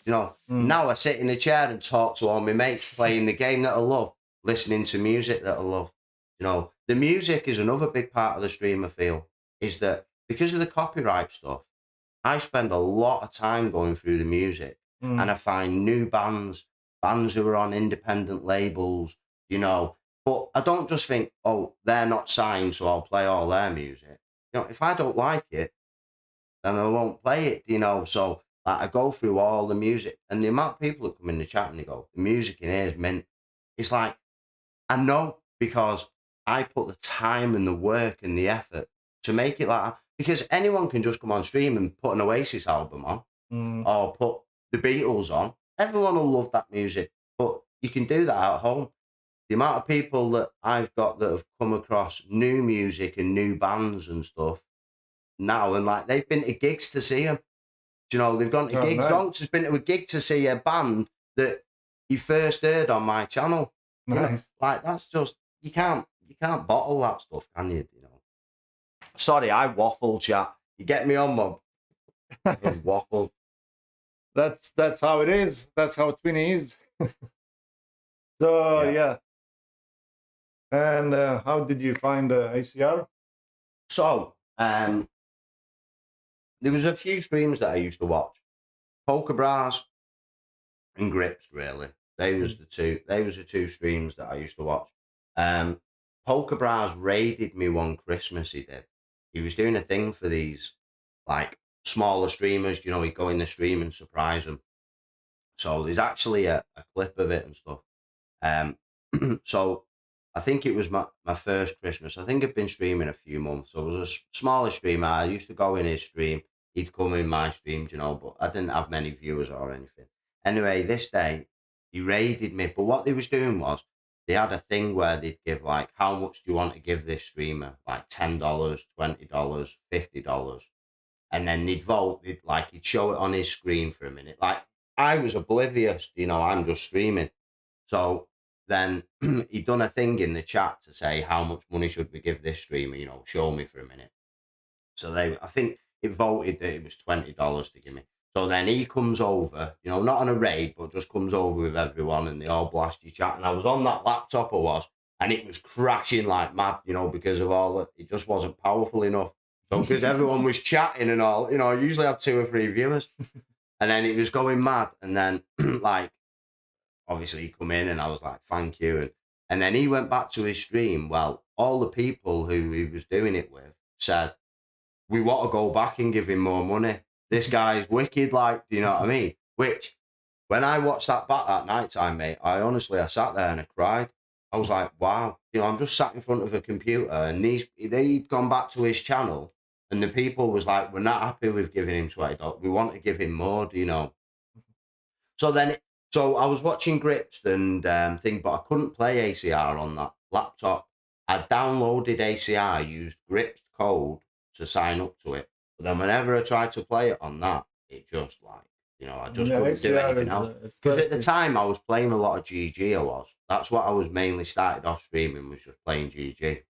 know. Now I sit in a chair and talk to all my mates, playing the game that I love, listening to music that I love. You know, the music is another big part of the stream, I feel, is that because of the copyright stuff, I spend a lot of time going through the music and I find new bands who are on independent labels, you know. But I don't just think, oh, they're not signed, so I'll play all their music. You know, if I don't like it, then I won't play it, you know. So like, I go through all the music, and the amount of people that come in the chat and they go, the music in here is mint. It's like, I know because I put the time and the work and the effort to make it like that. Because anyone can just come on stream and put an Oasis album on or put the Beatles on. Everyone will love that music, but you can do that at home. The amount of people that I've got that have come across new music and new bands and stuff now, and like they've been to gigs to see them. You know, they've gone to gigs. Nice. Donks has been to a gig to see a band that he first heard on my channel. Nice. You know, like that's just, you can't bottle that stuff, can you? You know. Sorry, I waffle, chat. You get me on, Mum. Waffle. That's how it is. That's how Twinny is. So yeah. And how did you find ACR? So there was a few streams that I used to watch. Poker Bras and Grips, really. They was the two. They was the two streams that I used to watch. Poker Bras raided me one Christmas. He did. He was doing a thing for these like smaller streamers. You know, he'd go in the stream and surprise them. So there's actually a clip of it and stuff. So I think it was my first Christmas. I think I've been streaming a few months. So it was a smaller streamer. I used to go in his stream. He'd come in my stream, you know, but I didn't have many viewers or anything. Anyway, this day, he raided me. But what they was doing was, they had a thing where they'd give, like, how much do you want to give this streamer? Like $10, $20, $50. And then they'd vote, he'd show it on his screen for a minute. Like, I was oblivious, you know, I'm just streaming. So then he'd done a thing in the chat to say, how much money should we give this streamer? You know, show me for a minute. So I think it voted that it was $20 to give me. So then he comes over, you know, not on a raid, but just comes over with everyone and they all blast your chat. And I was on that laptop and it was crashing like mad, you know, because of all that. It just wasn't powerful enough. So because everyone was chatting and all, you know, I usually have 2 or 3 viewers. And then it was going mad. And then like, obviously he come in and I was like, thank you. And then he went back to his stream. Well, all the people who he was doing it with said, we want to go back and give him more money. This guy's wicked, like, do you know what I mean? Which, when I watched that back that night time, mate, I sat there and I cried. I was like, wow, I'm just sat in front of a computer and they'd gone back to his channel and the people was like, we're not happy with giving him $20. We want to give him more. So then, so I was watching Grips and thing, but I couldn't play ACR on that laptop. I downloaded ACR, used Grips code to sign up to it. But then whenever I tried to play it on that, it just I just couldn't do anything else. Because at the time I was playing a lot of GG, I was. That's what I was mainly started off streaming, was just playing GG.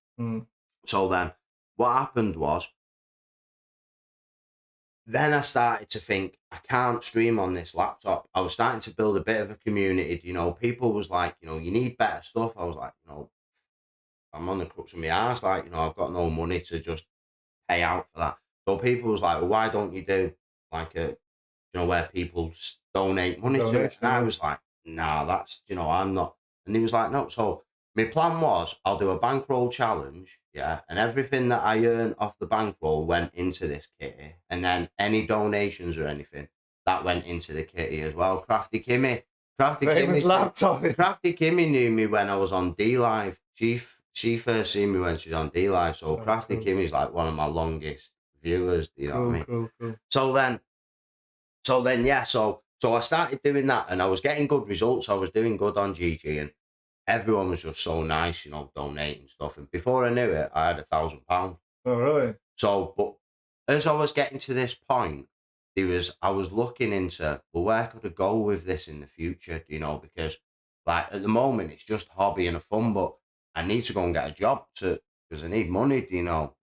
So then what happened was, then I started to think, I can't stream on this laptop. I was starting to build a bit of a community. People was like, you need better stuff. I was like, I'm on the crux of my ass. Like, I've got no money to just pay out for that. So people was like, well, why don't you do like where people donate money to it? And I was like, nah, that's, I'm not. And he was like, no. So my plan was, I'll do a bankroll challenge, yeah, and everything that I earn off the bankroll went into this kitty, and then any donations or anything that went into the kitty as well. Crafty Kimmy knew me when I was on D Live. She first seen me when she was on D Live, so Crafty Kimmy's like one of my longest viewers. Do you know what I mean? Cool. So then, yeah. So I started doing that, and I was getting good results. I was doing good on GG, and everyone was just so nice, donating stuff. And before I knew it, I had £1,000. Oh, really? So, but as I was getting to this point, I was looking into, well, where could I go with this in the future? Because like at the moment it's just hobby and a fun, but I need to go and get a job because I need money.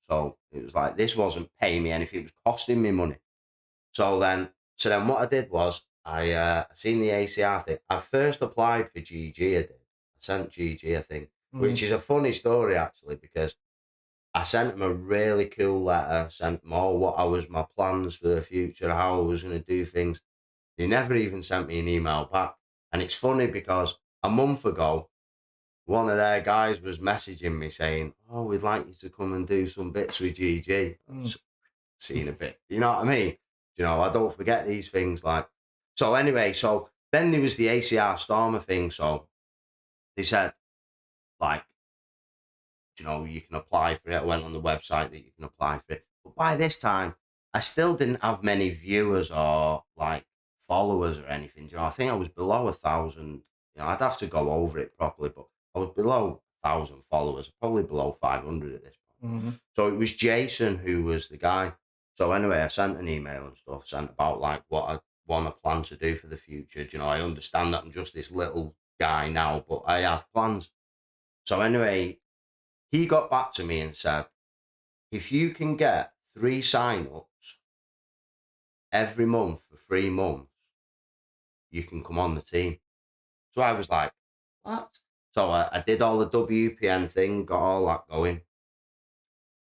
So it was like this wasn't paying me anything; it was costing me money. So then what I did was I seen the ACR thing. I first applied for GG. I sent GG a thing, which is a funny story actually, because I sent them a really cool letter, sent them all my plans for the future, how I was going to do things. They never even sent me an email back. And it's funny because a month ago, one of their guys was messaging me saying, oh, we'd like you to come and do some bits with GG. Seen a bit, you know what I mean? I don't forget these things. So anyway, so then there was the ACR Stormer thing. So they said, you can apply for it. I went on the website that you can apply for it. But by this time, I still didn't have many viewers or followers or anything. I think I was below 1,000. I'd have to go over it properly, but I was below 1,000 followers, probably below 500 at this point. So it was Jason who was the guy. So anyway, I sent an email and stuff, sent about what I want to plan to do for the future. I understand that I'm just this little guy now, but I had plans. So anyway, he got back to me and said, if you can get 3 sign-ups every month for 3 months, you can come on the team. So I was like, what? So I did all the WPN thing, got all that going.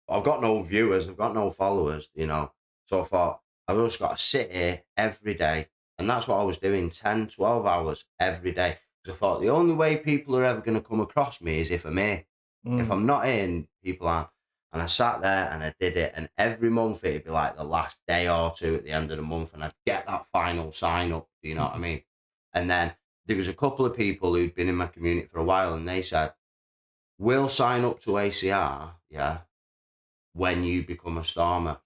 But I've got no viewers, I've got no followers, So I thought, I've just got to sit here every day. And that's what I was doing, 10, 12 hours every day. So I thought, the only way people are ever going to come across me is if I'm here. If I'm not in, people aren't. And I sat there and I did it. And every month it'd be like the last day or two at the end of the month, and I'd get that final sign up. Do you know what I mean? And then there was a couple of people who'd been in my community for a while, and they said, we'll sign up to ACR, yeah, when you become a Stormer.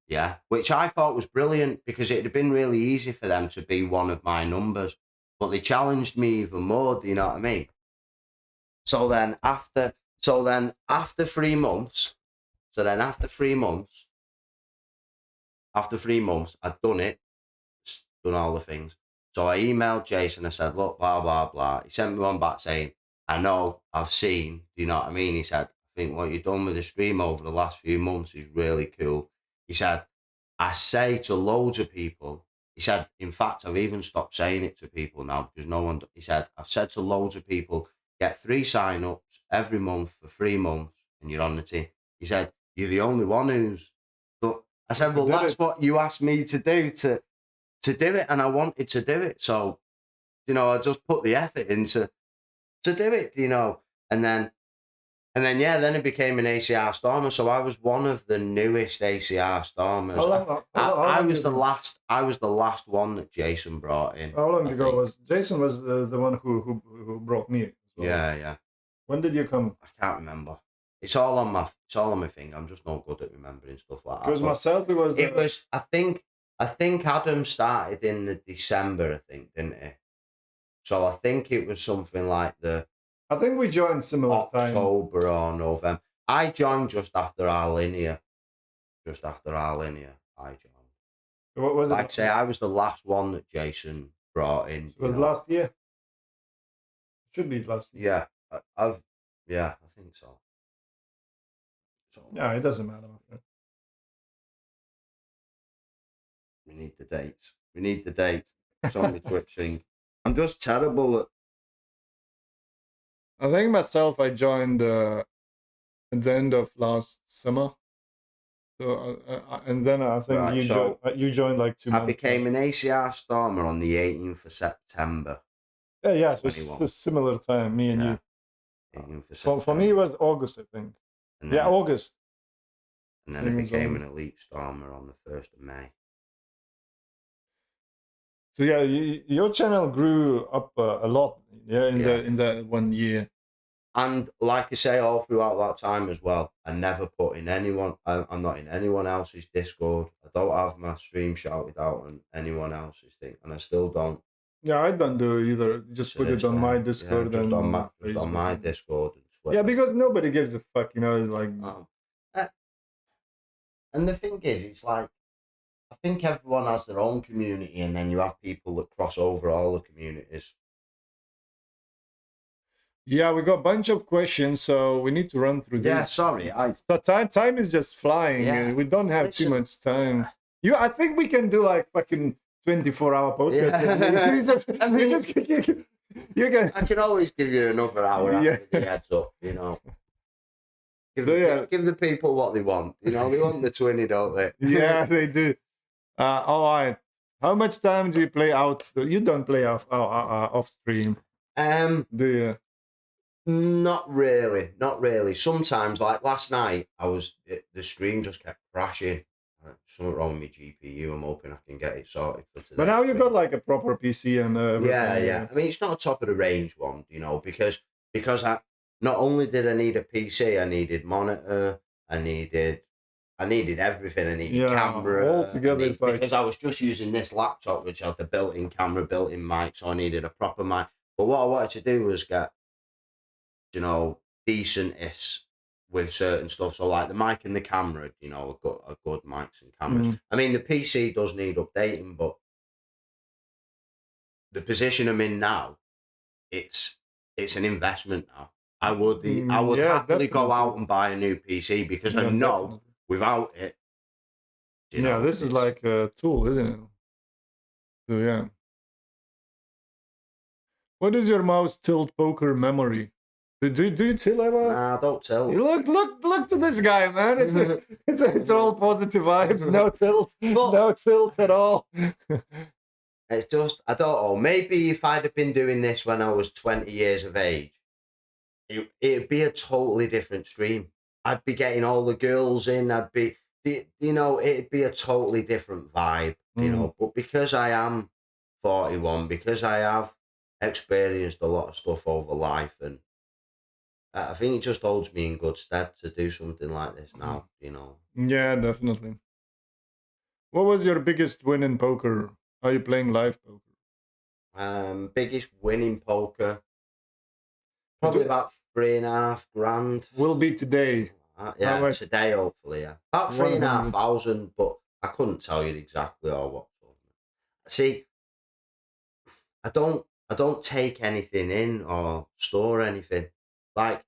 Yeah. Which I thought was brilliant, because it had been really easy for them to be one of my numbers. But they challenged me even more, do you know what I mean? So then after 3 months, I'd done it, done all the things. So I emailed Jason, I said, look, blah, blah, blah. He sent me one back saying, I know, I've seen, do you know what I mean? He said, I think what you've done with the stream over the last few months is really cool. He said, I say to loads of people, he said, in fact, I've even stopped saying it to people now because no one, he said, I've said to loads of people, get 3 sign-ups every month for 3 months and you're on the team. He said, you're the only one who's... I said, well, that's what you asked me to do to do it, and I wanted to do it. So, I just put the effort into to do it, and then And then then it became an ACR Stormer. So I was one of the newest ACR Stormers. I was the last. I was the last one that Jason brought in. How long ago was Jason? Was the one who brought me? Well. Yeah. When did you come? I can't remember. It's all on my thing. I'm just not good at remembering stuff like that. Because myself, it was. I think Adam started in the December. I think, didn't he? So I think it was something like I think we joined similar time. October or November. I joined just after our linear. I joined. What was like I say, I was the last one that Jason brought in. It was last year. Should be last year. Yeah, I think so. Yeah, it doesn't matter. We need the dates. It's on the Twitch thing. I'm just terrible at. I think myself, I joined at the end of last summer. So and then I think you joined like 2 months. I became an ACR Stormer on the 18th of September. Yeah. So it's a similar time, me and you. 18th for me, it was August, I think. August. And then I became an Elite Stormer on the 1st of May. So yeah, your channel grew up a lot, in the 1 year. And like I say, all throughout that time as well, I never put in anyone. I'm not in anyone else's Discord. I don't have my stream shouted out on anyone else's thing, and I still don't. Yeah, I don't do it either. Just put it on my Discord just on my Discord. Yeah, because nobody gives a fuck, like. And the thing is, it's like, I think everyone has their own community, and then you have people that cross over all the communities. Yeah, we got a bunch of questions, so we need to run through this. Yeah, sorry. Time is just flying. Yeah. We don't have too much time. I think we can do like fucking 24-hour podcast. Yeah. I can always give you another hour after the heads up, Give the people what they want. They want the Twinny, don't they? Yeah, they do. All right. How much time do you play out? You don't play off stream. Do you? Not really. Sometimes, like last night, the stream just kept crashing. Something wrong with my GPU. I'm hoping I can get it sorted for today. But now you've got like a proper PC and yeah. I mean, it's not a top of the range one, because I not only did I need a PC, I needed monitor, I needed everything. I needed camera. All together, because I was just using this laptop, which has the built-in camera, built-in mic, so I needed a proper mic. But what I wanted to do was get, decent-ish with certain stuff. So like the mic and the camera, a good mics and cameras. I mean, the PC does need updating, but the position I'm in now, it's an investment now. I would happily definitely go out and buy a new PC, because I know without it. This is like a tool, isn't it? So yeah. What is your most tilt poker memory? Do you tilt ever? Nah, don't tilt. Look to this guy, man. It's all positive vibes. No tilt. No tilt at all. It's just, I don't know. Maybe if I'd have been doing this when I was 20 years of age, it'd be a totally different stream. I'd be getting all the girls in. It'd be a totally different vibe, But because I am 41, because I have experienced a lot of stuff over life, and I think it just holds me in good stead to do something like this now, Yeah, definitely. What was your biggest win in poker? Are you playing live poker? Biggest win in poker? Probably about $3,500. Will be today. Today, hopefully, yeah. About 3,500, but I couldn't tell you exactly or what. See, I don't take anything in or store anything. Like,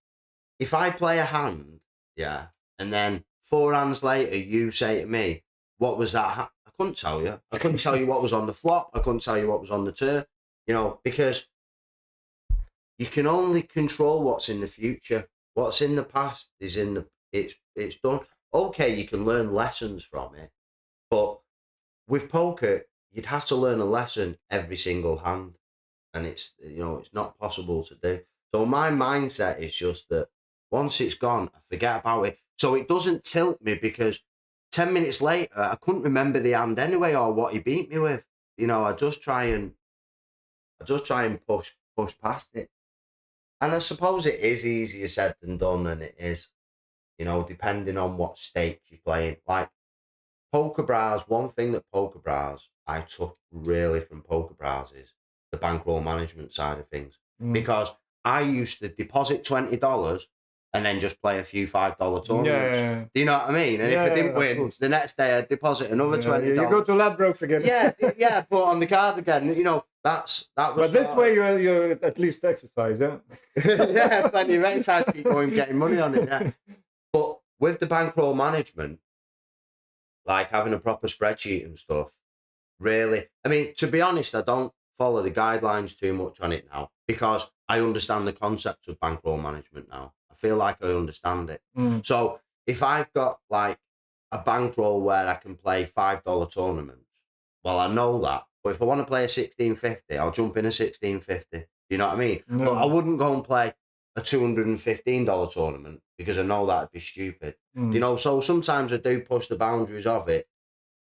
if I play a hand, and then 4 hands later you say to me, what was that? I couldn't tell you. I couldn't tell you what was on the flop. I couldn't tell you what was on the turn, because you can only control what's in the future. What's in the past is it's done. Okay, you can learn lessons from it, but with poker, you'd have to learn a lesson every single hand, and it's not possible to do. So my mindset is just that Once it's gone, I forget about it. So it doesn't tilt me because 10 minutes later, I couldn't remember the hand anyway or what he beat me with. You know, I just try and push past it. And I suppose it is easier said than done, and it is, you know, depending on what stakes you're playing. Like poker bras, one thing that poker bras I took really from poker bras is the bankroll management side of things. Because I used to deposit $20 and then just play a few $5 tournaments. Yeah. Do you know what I mean? And if I didn't win, the next day I'd deposit another $20. You go to Ladbrokes again. yeah, put on the card again. You know, that was. But this way you at least exercise, yeah. Yeah, plenty of exercise to keep going, getting money on it. Yeah, but with the bankroll management, like having a proper spreadsheet and stuff, really. I mean, to be honest, I don't follow the guidelines too much on it now because I understand the concept of bankroll management now. I feel like I understand it. So if I've got like a bankroll where I can play $5 tournaments, well, I know that. But if I want to play a 1650, I'll jump in a 1650. You know what I mean? No. But I wouldn't go and play a $215 tournament because I know that'd be stupid. You know, so sometimes I do push the boundaries of it,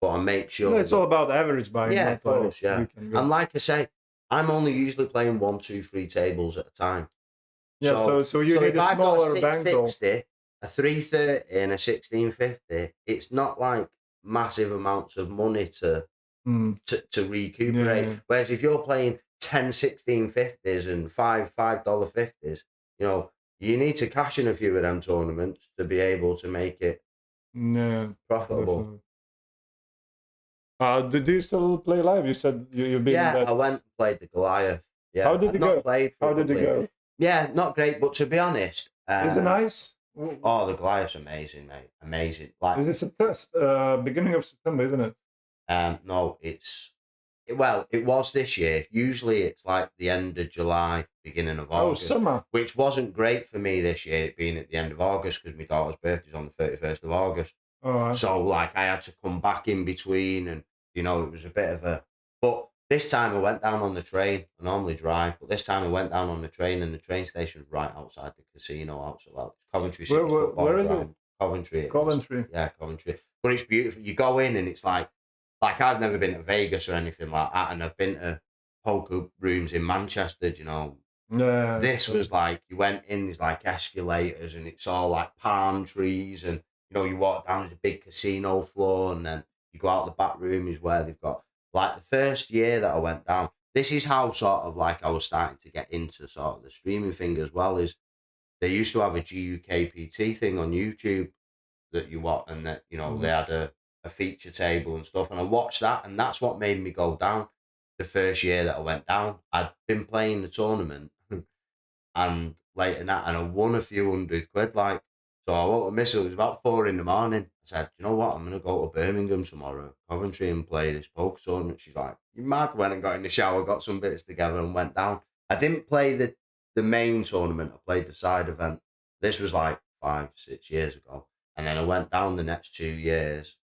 but I make sure it's all about average buying. Yeah, of course, yeah. And And like I say, I'm only usually playing 1, 2, 3 tables at a time. yeah, so you need a smaller bankroll. 660, a 330 and a 1650, it's not like massive amounts of money to recuperate. Yeah. Whereas if you're playing 10 1650s and $5 50s, you know, you need to cash in a few of them tournaments to be able to make it profitable. Do you still play live? You said you've been. Yeah, I went and played the Goliath. Yeah, How did it go? How did it go? Yeah, not great, but to be honest, Is it nice? Oh, the Goliath's amazing, mate. Amazing. Like, is it beginning of September, isn't it? No, it was this year. Usually it's like the end of July, beginning of August. Summer. Which wasn't great for me this year, it being at the end of August, because my daughter's birthday's on the 31st of August. So, like, I had to come back in between, and, you know, it was a bit of a... But this time I went down on the train. I normally drive, but this time I went down on the train, and the train station's right outside the casino. Well, Coventry. Where is it? Coventry. Coventry. Yeah, Coventry. But it's beautiful. You go in, and it's like I've never been to Vegas or anything like that, and I've been to poker rooms in Manchester, you know. Yeah. This was like, you went in, there's like escalators, and it's all like palm trees, and, you know, you walk down, there's a big casino floor, and then you go out the back room is where they've got, like, the first year that I went down, this is how sort of like I was starting to get into sort of the streaming thing as well, is they used to have a GUKPT thing on YouTube that you watch, and that, you know, they had a feature table and stuff, and I watched that, and that's what made me go down. The first year that I went down, I'd been playing the tournament and late in that, and I won a few £100, like. So I woke up, miss it was about 4 a.m. I said, you know what, I'm gonna go to Birmingham tomorrow, Coventry, and play this poker tournament. She's like, you mad? Went and got in the shower, got some bits together, and went down. I didn't play the main tournament, I played the side event. This was like 5, 6 years ago. And then I went down the next 2 years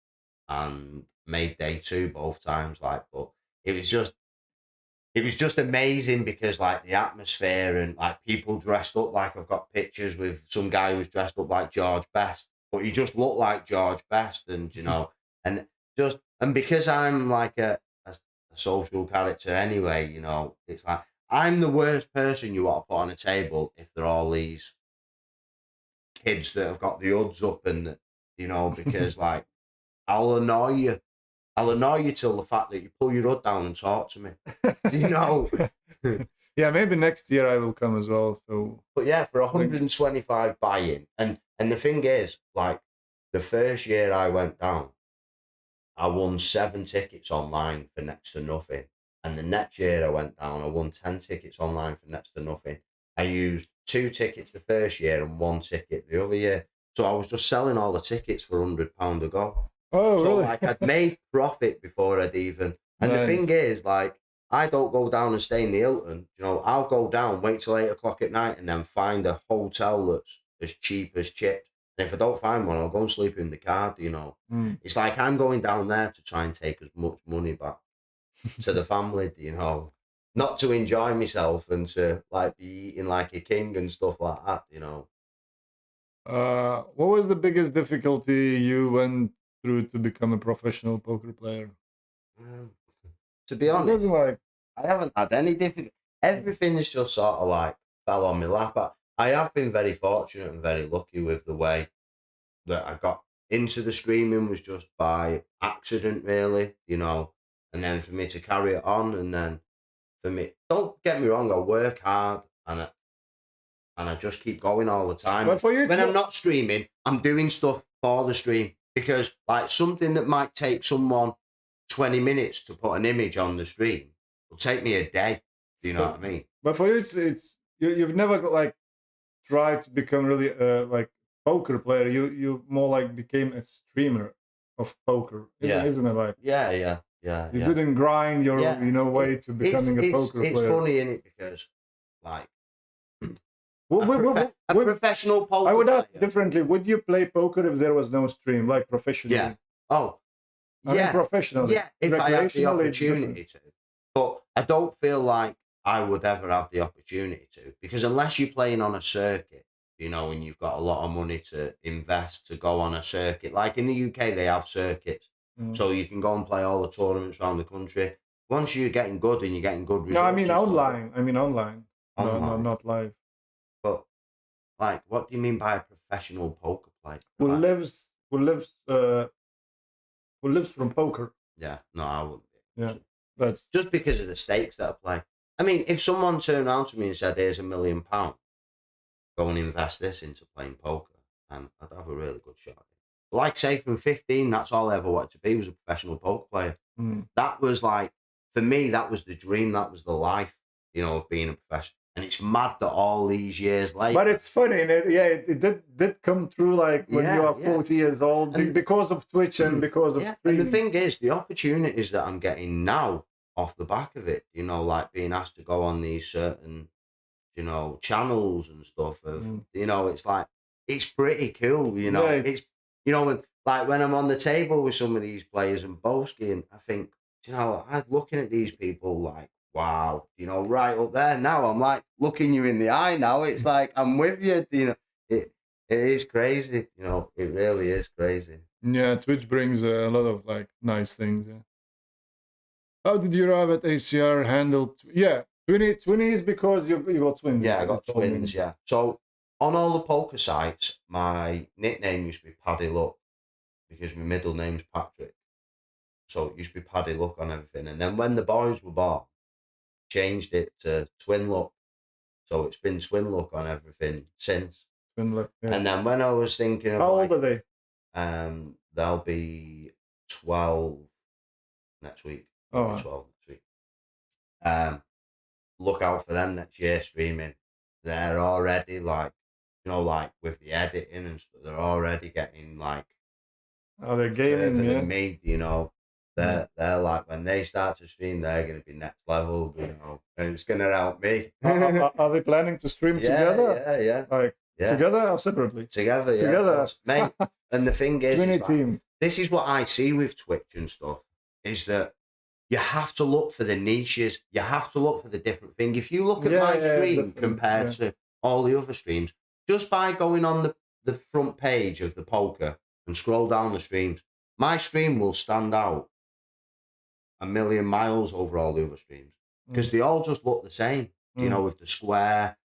and made day 2 both times. Like, but it was just amazing because, like, the atmosphere and, like, people dressed up. Like, I've got pictures with some guy who was dressed up like George Best, but he just looked like George Best, and, you know, and because I'm like a social character anyway, you know, it's like I'm the worst person you want to put on a table if they're all these kids that have got the hoods up, and, you know, because like I'll annoy you till the fact that you pull your hood down and talk to me, you know. Yeah, maybe next year I will come as well. So, but yeah, for 125 buy-in, and the thing is, like, the first year I went down, I won 7 tickets online for next to nothing. And the next year I went down, I won 10 tickets online for next to nothing. I used 2 tickets the first year and 1 ticket the other year. So I was just selling all the tickets for £100 a go. Oh, so, really? Like, I'd made profit before I'd even... And nice. The thing is, like, I don't go down and stay in the Hilton. You know, I'll go down, wait till 8 o'clock at night, and then find a hotel that's as cheap as chips. And if I don't find one, I'll go and sleep in the car, you know. It's like I'm going down there to try and take as much money back to the family, you know. Not to enjoy myself and to, like, be eating like a king and stuff like that, you know. What was the biggest difficulty you went through to become a professional poker player? Um, to be Because honest, like, I haven't had any difficult. Everything is just sort of like fell on my lap. I have been very fortunate and very lucky with the way that I got into the streaming was just by accident, really, and then for me to carry it on, and then for me, don't get me wrong, I work hard and I just keep going all the time. but for you, When I'm not streaming, I'm doing stuff for the stream because, like, something that might take someone 20 minutes to put an image on the stream will take me a day. Do you know what I mean? but for you, it's you've never got like tried to become really like poker player. You more like became a streamer of poker, Yeah. isn't it? Like Yeah. you didn't grind your Yeah. way to becoming a poker it's player. funny, isn't it? Because, like, Well, a professional poker I would ask player. differently. Would you play poker if there was no stream, like professionally? Yeah. Oh, I mean, professionally. Yeah, if I had the Recreationally, it's different. opportunity to. But I don't feel like I would ever have the opportunity to, because unless you're playing on a circuit, and you've got a lot of money to invest to go on a circuit. Like in the UK, they have circuits. Mm. So you can go and play all the tournaments around the country. Once you're getting good and you're getting good results. No, I mean online. Online. No, not live. But, like, what do you mean by a professional poker player? Who Like, lives from poker? yeah, no, I wouldn't be. Yeah, that's Just because of the stakes that I play. I mean, if someone turned around to me and said, "Here's £1 million, go and invest this into playing poker," and I'd have a really good shot at it. Like, say, from 15, that's all I ever wanted to be, was a professional poker player. That was like, for me, that was the dream, that was the life, of being a professional. And it's mad that all these years later. But it's funny, and it did come through like when you are 40 years old, because of Twitch and because of and streaming. the thing is, the opportunities that I'm getting now off the back of it, like being asked to go on these certain, channels and stuff it's like, it's pretty cool, Yeah, it's like when I'm on the table with some of these players and Boski, and I think, I'm looking at these people like, wow, right up there now. I'm like looking you in the eye now. It's like, I'm with you, it is crazy, it really is crazy. Yeah, Twitch brings a lot of like nice things. Yeah. How did you arrive at ACR handle? Twinny is because you got twins. Yeah, I got you told me. twins, yeah. So on all the poker sites, my nickname used to be Paddy Luck because my middle name's Patrick. So it used to be Paddy Luck on everything. And then when the boys were born, changed it to Twin Luck. So it's been Twin Luck on everything since. Twin Luck, yeah. And then when I was thinking of, how old are they? They'll be 12 next week. They'll be 12 next week. Look out for them next year streaming. They're already like, like with the editing and stuff, they're already getting like, oh, they're gaming, further yeah. than me, they're like, when they start to stream, they're going to be next level, and it's going to help me. Are they planning to stream together? Yeah. Like together or separately? Together, yeah. Together. Mate. And the thing is, team. This is what I see with Twitch and stuff, is that you have to look for the niches. You have to look for the different thing. If you look at my stream compared to all the other streams, just by going on the front page of the poker and scroll down the streams, my stream will stand out a million miles over all the other streams because they all just look the same. With the square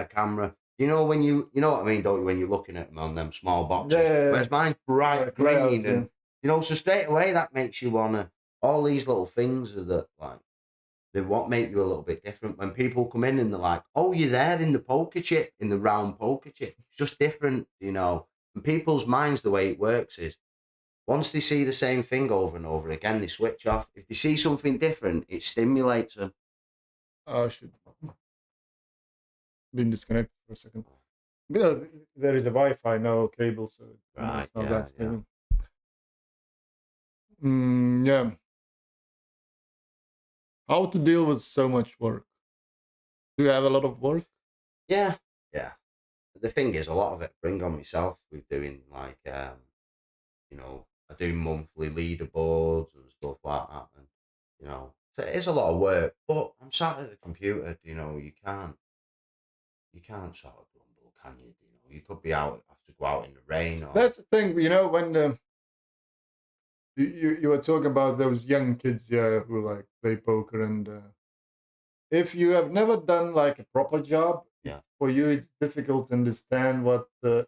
camera. When you know what I mean, don't you? When you're looking at them on them small boxes, whereas mine's bright green, and so straight away that makes you wanna. All these little things are that like they what make you a little bit different. When people come in and they're like, "Oh, you're there in the poker chip, in the round poker chip." It's just different, And people's minds, the way it works is, once they see the same thing over and over again, they switch off. If they see something different, it stimulates them. Oh, I should been disconnected for a second. There is a Wi-Fi, no cable, so it's not that stable. Yeah. How to deal with so much work? Do you have a lot of work? Yeah. The thing is, a lot of it I bring on myself with doing like, I do monthly leaderboards and stuff like that, and so it is a lot of work. But I'm sat at the computer. You can't sort of grumble, can you? You could be out after go out in the rain. Or... That's the thing, you know, when you were talking about those young kids, yeah, who like play poker, and if you have never done like a proper job, Yeah. for you it's difficult to understand what the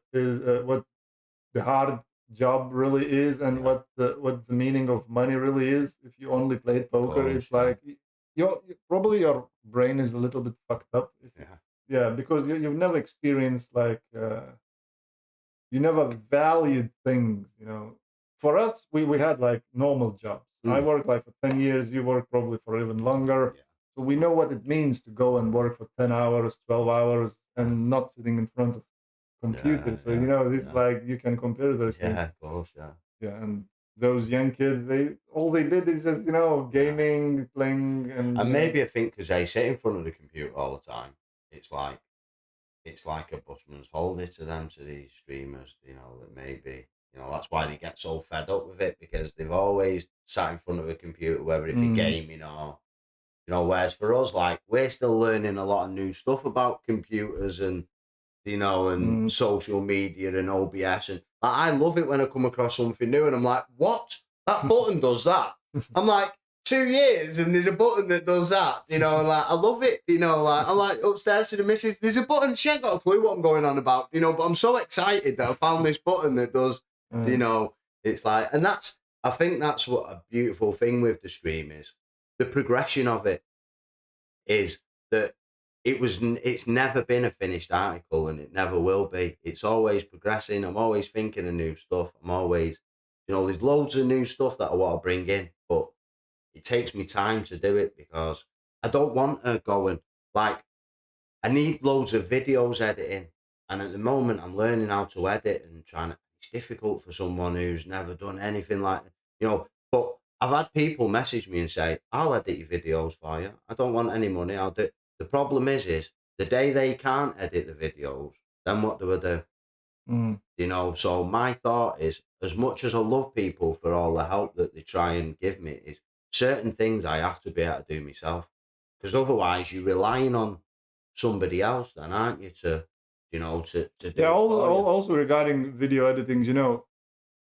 hard job really is, and Yeah. what the meaning of money really is. If you only played poker, course, it's yeah. like probably your brain is a little bit fucked up. Yeah, because you've never experienced like you never valued things. You know, for us, we had like normal jobs. I worked like for 10 years. You worked probably for even longer. Yeah. So we know what it means to go and work for 10 hours, 12 hours, and not sitting in front of computer. So you know, it's like you can compare those things. Yeah, of course, yeah. Yeah, and those young kids, they all they did is just, you know, gaming, playing, and maybe I think because they sit in front of the computer all the time, it's like a busman's holiday to them, to these streamers. You know, that maybe, you know, that's why they get so fed up with it, because they've always sat in front of a computer, whether it be gaming or, you know. Whereas for us, like, we're still learning a lot of new stuff about computers and, you know, and social media and OBS. And like, I love it when I come across something new and I'm like, what? That button does that? I'm like, 2 years and there's a button that does that, you know, and like, I love it, you know, like, I'm like upstairs to the missus, there's a button, she ain't got a clue what I'm going on about, you know, but I'm so excited that I found this button that does, you know, it's like, and I think that's what a beautiful thing with the stream is. The progression of it is that it's never been a finished article, and it never will be. It's always progressing. I'm always thinking of new stuff. I'm always, you know, there's loads of new stuff that I want to bring in, but it takes me time to do it because I don't want to go and, like, I need loads of videos editing. And at the moment I'm learning how to edit and it's difficult for someone who's never done anything like, you know, but I've had people message me and say, I'll edit your videos for you. I don't want any money. I'll do it. The problem is the day they can't edit the videos, then what do I do? You know, so my thought is, as much as I love people for all the help that they try and give me, is certain things I have to be able to do myself. Because otherwise you're relying on somebody else then, aren't you, to, you know, to do it for you. Also regarding video editing, you know,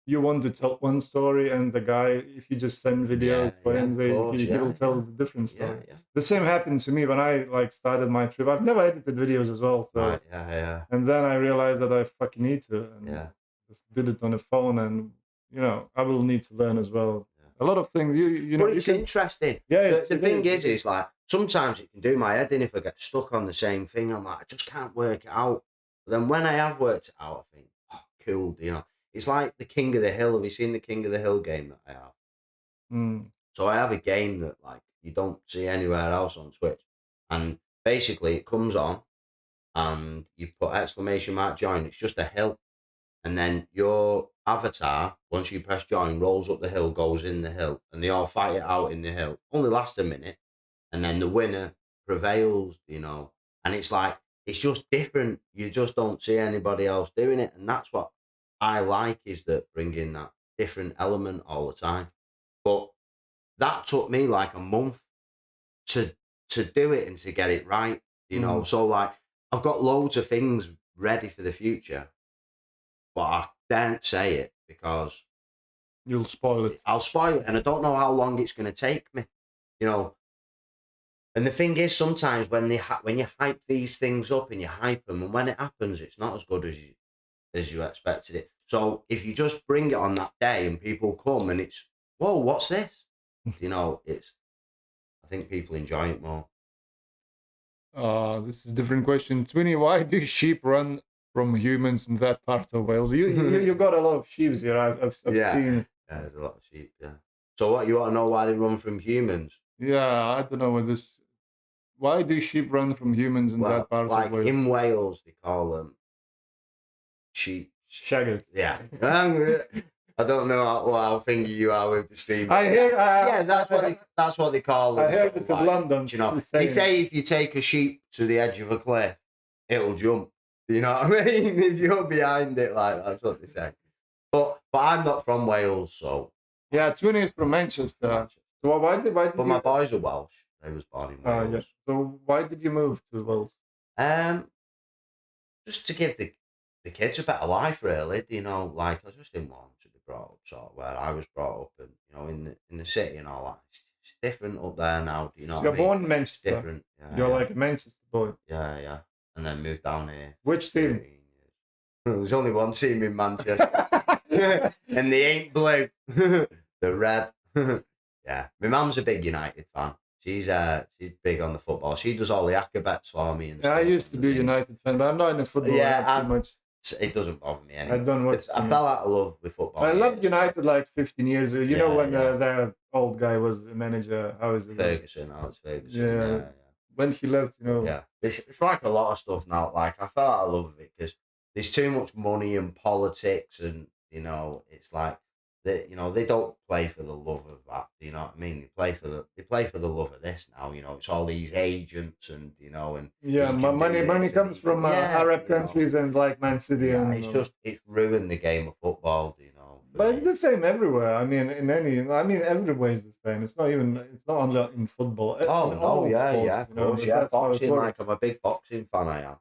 you want to tell one story, and the guy, if you just send videos for him, he will tell the different story. The same happened to me when I like started my trip. I've never edited videos as well, so and then I realized that I fucking need to, and just did it on a phone, and you know, I will need to learn as well. A lot of things, you know, but it's interesting. Yeah, the thing is like, sometimes it can do my head in if I get stuck on the same thing. I'm like, I just can't work it out. But then when I have worked it out, I think, oh, cool, you know. It's like the King of the Hill. Have you seen the King of the Hill game that I have? So I have a game that, like, you don't see anywhere else on Twitch. And basically it comes on and you put exclamation mark join. It's just a hill. And then your avatar, once you press join, rolls up the hill, goes in the hill. And they all fight it out in the hill. Only lasts a minute. And then the winner prevails, you know. And it's like, it's just different. You just don't see anybody else doing it. And that's what I like, is that bringing that different element all the time. But that took me like a month to do it and to get it right, you know. So like, I've got loads of things ready for the future, but I daren't say it because you'll spoil it. I'll spoil it, and I don't know how long it's going to take me, you know. And the thing is, sometimes when you hype these things up and you hype them, and when it happens, it's not as good as you expected it. So if you just bring it on that day and people come and it's, whoa, what's this? You know, I think people enjoy it more. This is a different question. Twinny, why do sheep run from humans in that part of Wales? You got a lot of sheep here. I've seen. Yeah, there's a lot of sheep, yeah. So what, you want to know why they run from humans? Yeah, I don't know what this... Why do sheep run from humans in that part of Wales? In Wales, they call them sheep. Shaggers. Yeah. I don't know how thingy you are with the stream. I hear. That's what they call them. I heard it in London. You know, they say if you take a sheep to the edge of a cliff, it'll jump. You know what I mean? If you're behind it, like, that's what they say. But I'm not from Wales, so. Yeah, Twinny is from Manchester. So why did But my boys are Welsh. They was born in Wales. Yeah. So why did you move to Wales? Just to give the kids a better life, really. You know, like I just didn't want them to be brought up sort of where I was brought up, and you know, in the city and all that. It's different up there now. Do you know So what I you're mean? born in It's Manchester. different. Yeah, You're yeah, like a Manchester boy. yeah, yeah. And then moved down here. Which team? 13 years. There's only one team in Manchester, and they ain't blue. They're red. Yeah, my mum's a big United fan. She's big on the football. She does all the acca bets for me and Yeah, stuff. I used to be a and United fan, but I'm not in the football too much. it doesn't bother me I anymore. don't watch. I fell out of love with football. I loved United like 15 years ago. You know Yeah, when yeah. the old guy was the manager. How is it? Alex Ferguson. Yeah. Yeah, When he left, you know. yeah. It's like a lot of stuff now. Like I fell out of love with it because there's too much money and politics, and you know, it's like they don't play for the love of that. You know what I mean? They play for the love of this now. You know, it's all these agents and and Yeah, you can do money this comes and from Arab countries and like Man City. Yeah, and, it's ruined the game of football. For But it's me. the same everywhere. I mean, everywhere is the same. It's not only in football. Oh In no, all yeah, sports, yeah, of you know, course, yeah. that's how it Boxing, like works. I'm a big boxing fan. I am.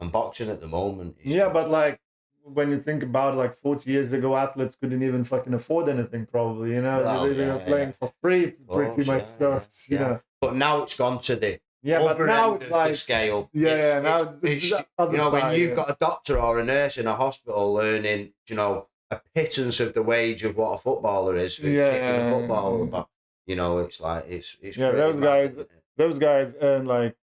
And boxing at the moment is Yeah, but like when you think about like 40 years ago, athletes couldn't even fucking afford anything. Probably, you know, Well, they were yeah, playing yeah. for free, Of pretty course, much. yeah, So, yeah, you yeah. know, But now it's gone to the yeah, but other now end it's of the like, scale. yeah, now It's the other when side, you've yeah. got a doctor or a nurse in a hospital earning, a pittance of the wage of what a footballer is for Yeah, kicking a football. yeah. But it's like it's Yeah, pretty mad, isn't it? those guys earn like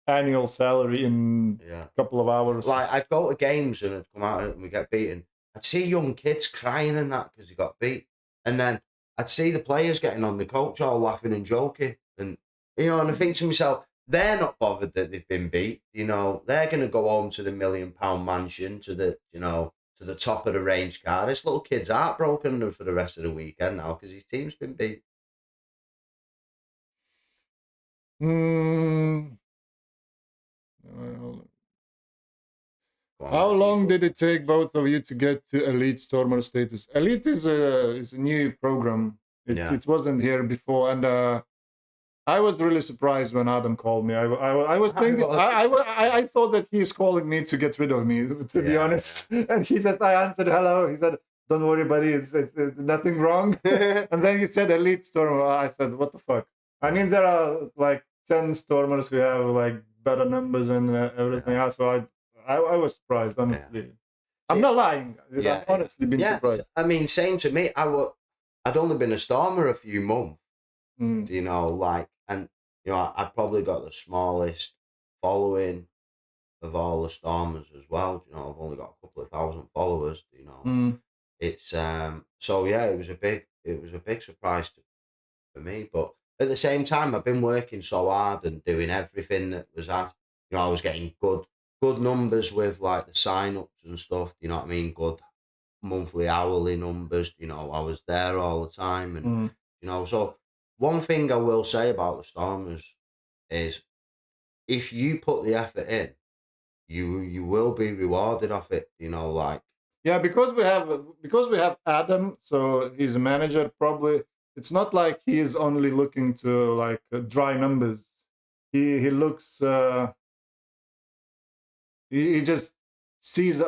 annual salary in Yeah. a couple of hours. Like I'd go to games and I'd come out and we get beaten. I'd see young kids crying and that because they got beat, and then I'd see the players getting on the coach all laughing and joking, and and I think to myself, they're not bothered that they've been beat. They're going to go home to the £1 million mansion, to the top of the range car. This little kid's heartbroken for the rest of the weekend now because his team's been beat. Hmm. Go on, How let's long see. did it take both of you to get to Elite Stormer status? Elite is a new program. Yeah. It wasn't here before, and I was really surprised when Adam called me. I was thinking I thought that he's calling me to get rid of me, to be honest. And I answered hello. He said, "Don't worry, buddy. It's nothing wrong." And then he said Elite Stormer. I said, "What the fuck?" I mean, there are like 10 Stormers who have like better numbers and everything else. So I was surprised, honestly. I'm not lying. Yeah, I've honestly been surprised. I mean, same to me. I'd only been a Stormer a few months. Mm. And I probably got the smallest following of all the Stormers as well. I've only got a couple of thousand followers. Mm. It's so yeah, it was a big surprise for me. But at the same time, I've been working so hard and doing everything that was asked. I was getting good numbers with like the sign ups and stuff. Do you know what I mean? Good monthly, hourly numbers. I was there all the time, and so one thing I will say about the Stormers is if you put the effort in, you will be rewarded off it. Yeah, because we have Adam, so he's a manager. Probably it's not like he is only looking to like dry numbers. He looks. He just sees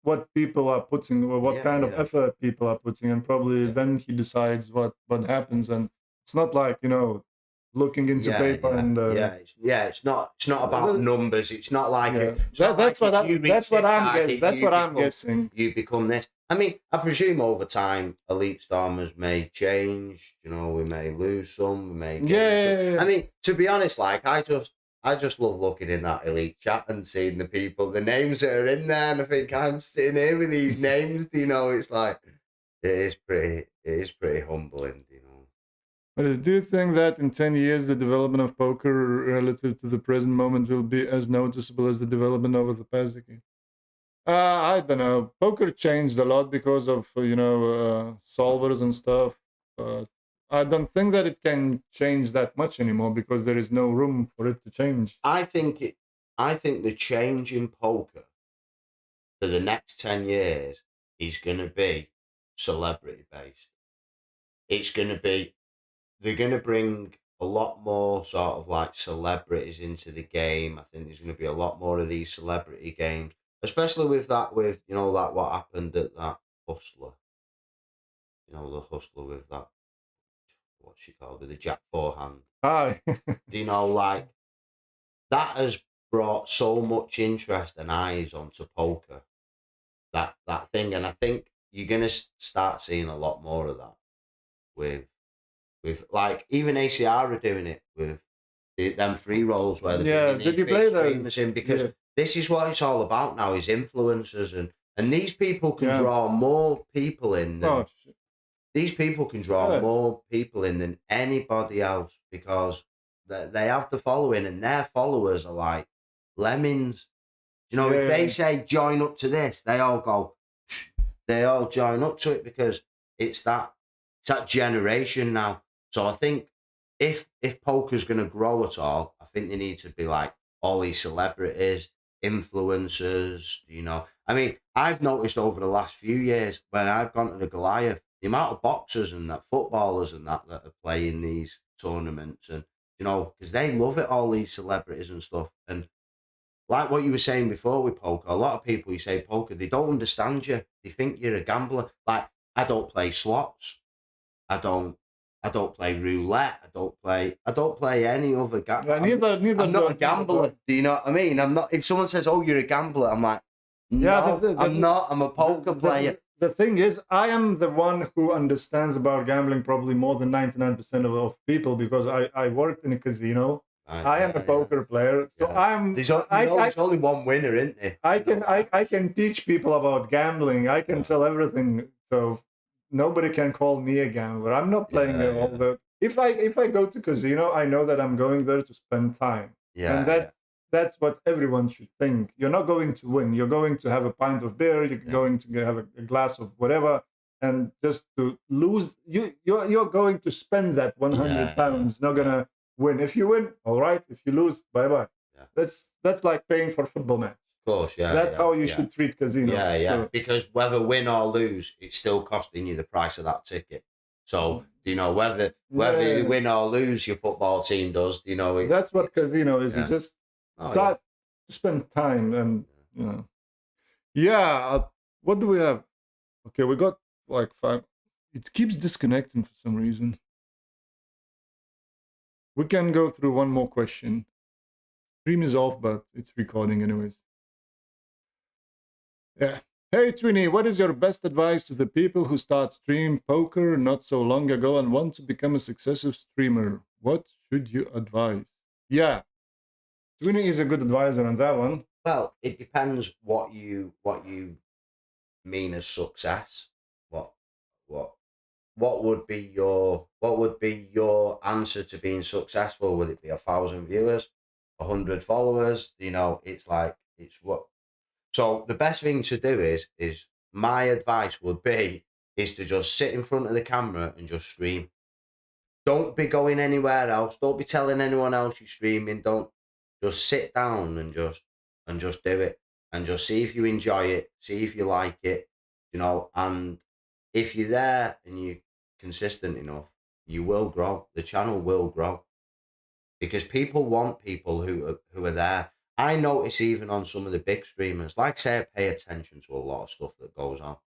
what people are putting, or what kind of effort people are putting, and probably then he decides what happens. And it's not like looking into paper and it's not about numbers. It's not like that's what I'm guessing. You become this. I mean, I presume over time, elite Stormers may change. We may lose some. We may gain some. I mean, to be honest, like I just love looking in that elite chat and seeing the people, the names that are in there, and I think I'm sitting here with these names. It's like it is pretty humbling. But do you think that in 10 years the development of poker relative to the present moment will be as noticeable as the development over the past decade? I don't know. Poker changed a lot because of solvers and stuff. But I don't think that it can change that much anymore because there is no room for it to change. I think the change in poker for the next 10 years is going to be celebrity based. It's going to be, they're going to bring a lot more sort of like celebrities into the game. I think there's going to be a lot more of these celebrity games. especially with that, that what happened at that hustler, the hustler with that, what's she called, with the Jack forehand. Ah, Do you know, like, that has brought so much interest and eyes onto poker, that thing, and I think you're gonna start seeing a lot more of that with like even ACR are doing it with them free rolls where they're yeah. bringing Did these you big play streamers those? in, because Yeah, this is what it's all about now, is influencers, and these people can yeah. draw more people in Oh, than these people can draw really? more people in than anybody else, because they have the following, and their followers are like lemmings. Yeah, If they yeah, say join up to this, they all go, they all join up to it, because it's that generation now. So I think if poker's going to grow at all, I think they need to be like all these celebrities, influencers. I mean, I've noticed over the last few years when I've gone to the Goliath, the amount of boxers and that footballers and that are playing these tournaments, and because they love it, all these celebrities and stuff. And like what you were saying before with poker, a lot of people, you say poker, they don't understand you. They think you're a gambler. Like, I don't play slots. I don't I don't play roulette. I don't play any other yeah. I'm Neither I'm do not a I. gambler. Do you know what I mean? I'm not. If someone says, "Oh, you're a gambler," I'm like, Yeah, "No, I'm not. I'm a poker player." the thing is, I am the one who understands about gambling probably more than 99% of people, because I worked in a casino. Right, I am a yeah, yeah, poker player, so yeah. There's only one winner, isn't there? I can teach people about gambling. I can sell everything, so nobody can call me a gambler. I'm not playing Yeah, all yeah, the. If I go to casino, I know that I'm going there to spend time, and yeah, that's what everyone should think. You're not going to win. You're going to have a pint of beer. You're yeah, going to have a glass of whatever, and just to lose. You're going to spend that 100 yeah, pounds. Not yeah, gonna win. If you win, all right. If you lose, bye bye. yeah. That's like paying for a football match. Of course, yeah, That's yeah, how you yeah. should treat casino. Yeah, yeah. So, Because whether win or lose, it's still costing you the price of that ticket. So, whether you yeah, win or lose, your football team does. that's what It's casino is. You yeah. just Oh yeah. got to spend time, and you know. Yeah. What do we have? Okay, we got like five. It keeps disconnecting for some reason. We can go through one more question. Stream is off, but it's recording anyways. Yeah. Hey Twinny, what is your best advice to the people who start stream poker not so long ago and want to become a successful streamer? What should you advise? Yeah, Twinny is a good advisor on that one. Well, it depends what you mean as success. What what what would be your answer to being successful? Would it be 1,000 viewers, 100 followers? It's like it's what. So the best thing to do is my advice would be is to just sit in front of the camera and just stream. Don't be going anywhere else. Don't be telling anyone else you're streaming. Don't just sit down and just do it, and just see if you enjoy it, see if you like it, and if you're there and you're consistent enough, you will grow. The channel will grow because people want people who are there. I notice even on some of the big streamers, like say, I pay attention to a lot of stuff that goes on,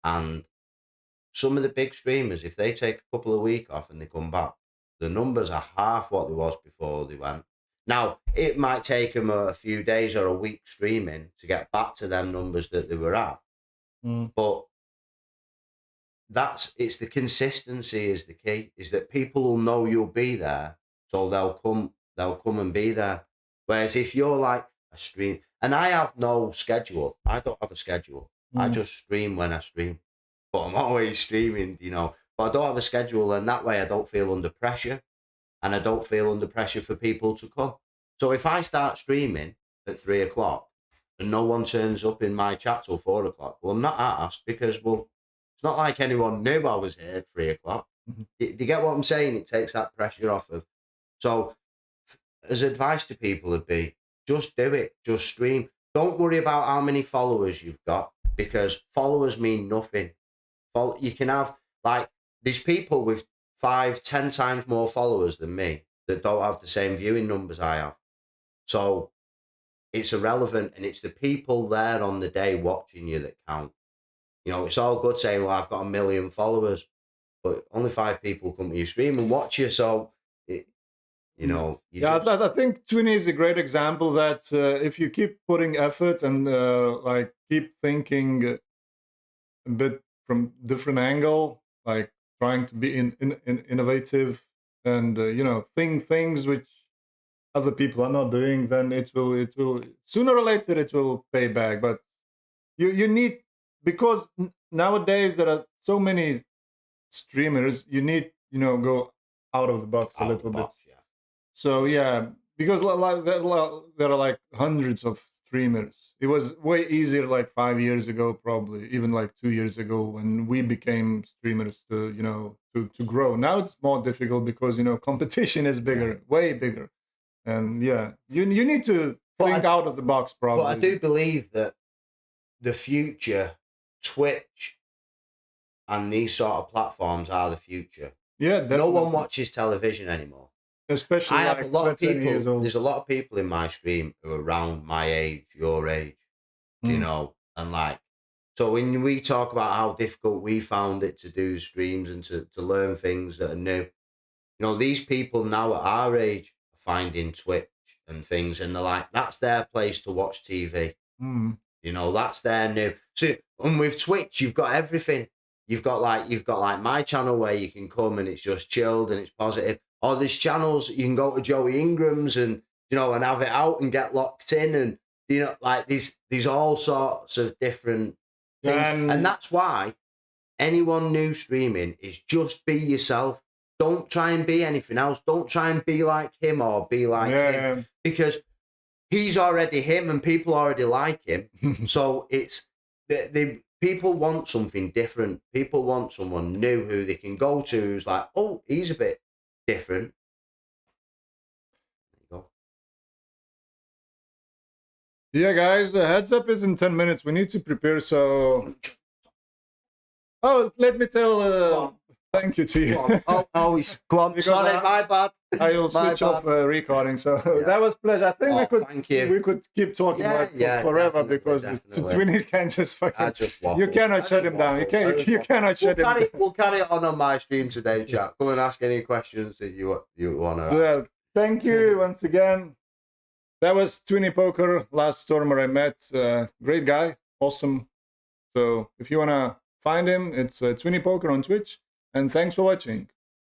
and some of the big streamers, if they take a couple of weeks off and they come back, the numbers are half what they was before they went. Now it might take them a few days or a week streaming to get back to them numbers that they were at, but it's the consistency is the key, is that people will know you'll be there, so they'll come and be there. Whereas if you're like a stream, and I have no schedule, I don't have a schedule, I just stream when I stream, but I'm always streaming, but I don't have a schedule, and that way I don't feel under pressure, and I don't feel under pressure for people to come. So if I start streaming at 3 o'clock and no one turns up in my chat till 4 o'clock, well, I'm not asked, because, well, it's not like anyone knew I was here at 3 o'clock. Do you get what I'm saying? It takes that pressure off of. So, as advice to people would be, just do it, just stream. Don't worry about how many followers you've got, because followers mean nothing. You can have, like, these people with 5, 10 times more followers than me that don't have the same viewing numbers I have. So it's irrelevant, and it's the people there on the day watching you that count. You know, it's all good saying, well, I've got 1 million followers, but only 5 people come to your stream and watch you. So, you know, I think Twinny is a great example that if you keep putting effort and like keep thinking a bit from different angle, like trying to be innovative and you know, things which other people are not doing, then it will sooner or later it will pay back. But you need, because nowadays there are so many streamers, you need, you know, go out of the box a little bit. Yeah. So yeah, because there are like hundreds of streamers. It was way easier like 5 years ago, probably even like 2 years ago, when we became streamers to, you know, to grow. Now it's more difficult because, you know, competition is bigger, way bigger, and yeah, you need to think out of the box, probably. But I do believe that the future, Twitch and these sort of platforms are the future. Yeah, definitely. No one watches television anymore. Especially I have like a lot of people. years old. There's a lot of people in my stream who are around my age, your age, you know, and like, so when we talk about how difficult we found it to do streams and to learn things that are new, you know, these people now at our age are finding Twitch and things, and they're like, that's their place to watch TV. You know, that's their new. So, and with Twitch, you've got everything. You've got like my channel where you can come and it's just chilled and it's positive. Or there's channels you can go to Joey Ingram's and, you know, and have it out and get locked in, and, you know, like these all sorts of different things. And that's why anyone new streaming is just be yourself. Don't try and be anything else. Don't try and be like him or be like him, because he's already him and people already like him. So it's people want something different. People want someone new who they can go to who's like, oh, he's a bit different. There you go. Yeah, guys, the heads up is in 10 minutes. We need to prepare, so... Oh, let me tell thank you to you. Go on. Sorry, my bad. I will switch off recording, so that was pleasure. I think we could keep talking forever, because Twinny can just fucking... You cannot shut him down. You cannot shut him down. We'll carry it on my stream today, chat. Come and ask any questions that you want to ask. Yeah, thank you once again. That was Twinny Poker, last stormer I met. Great guy, awesome. So if you want to find him, it's Twinny Poker on Twitch. And thanks for watching.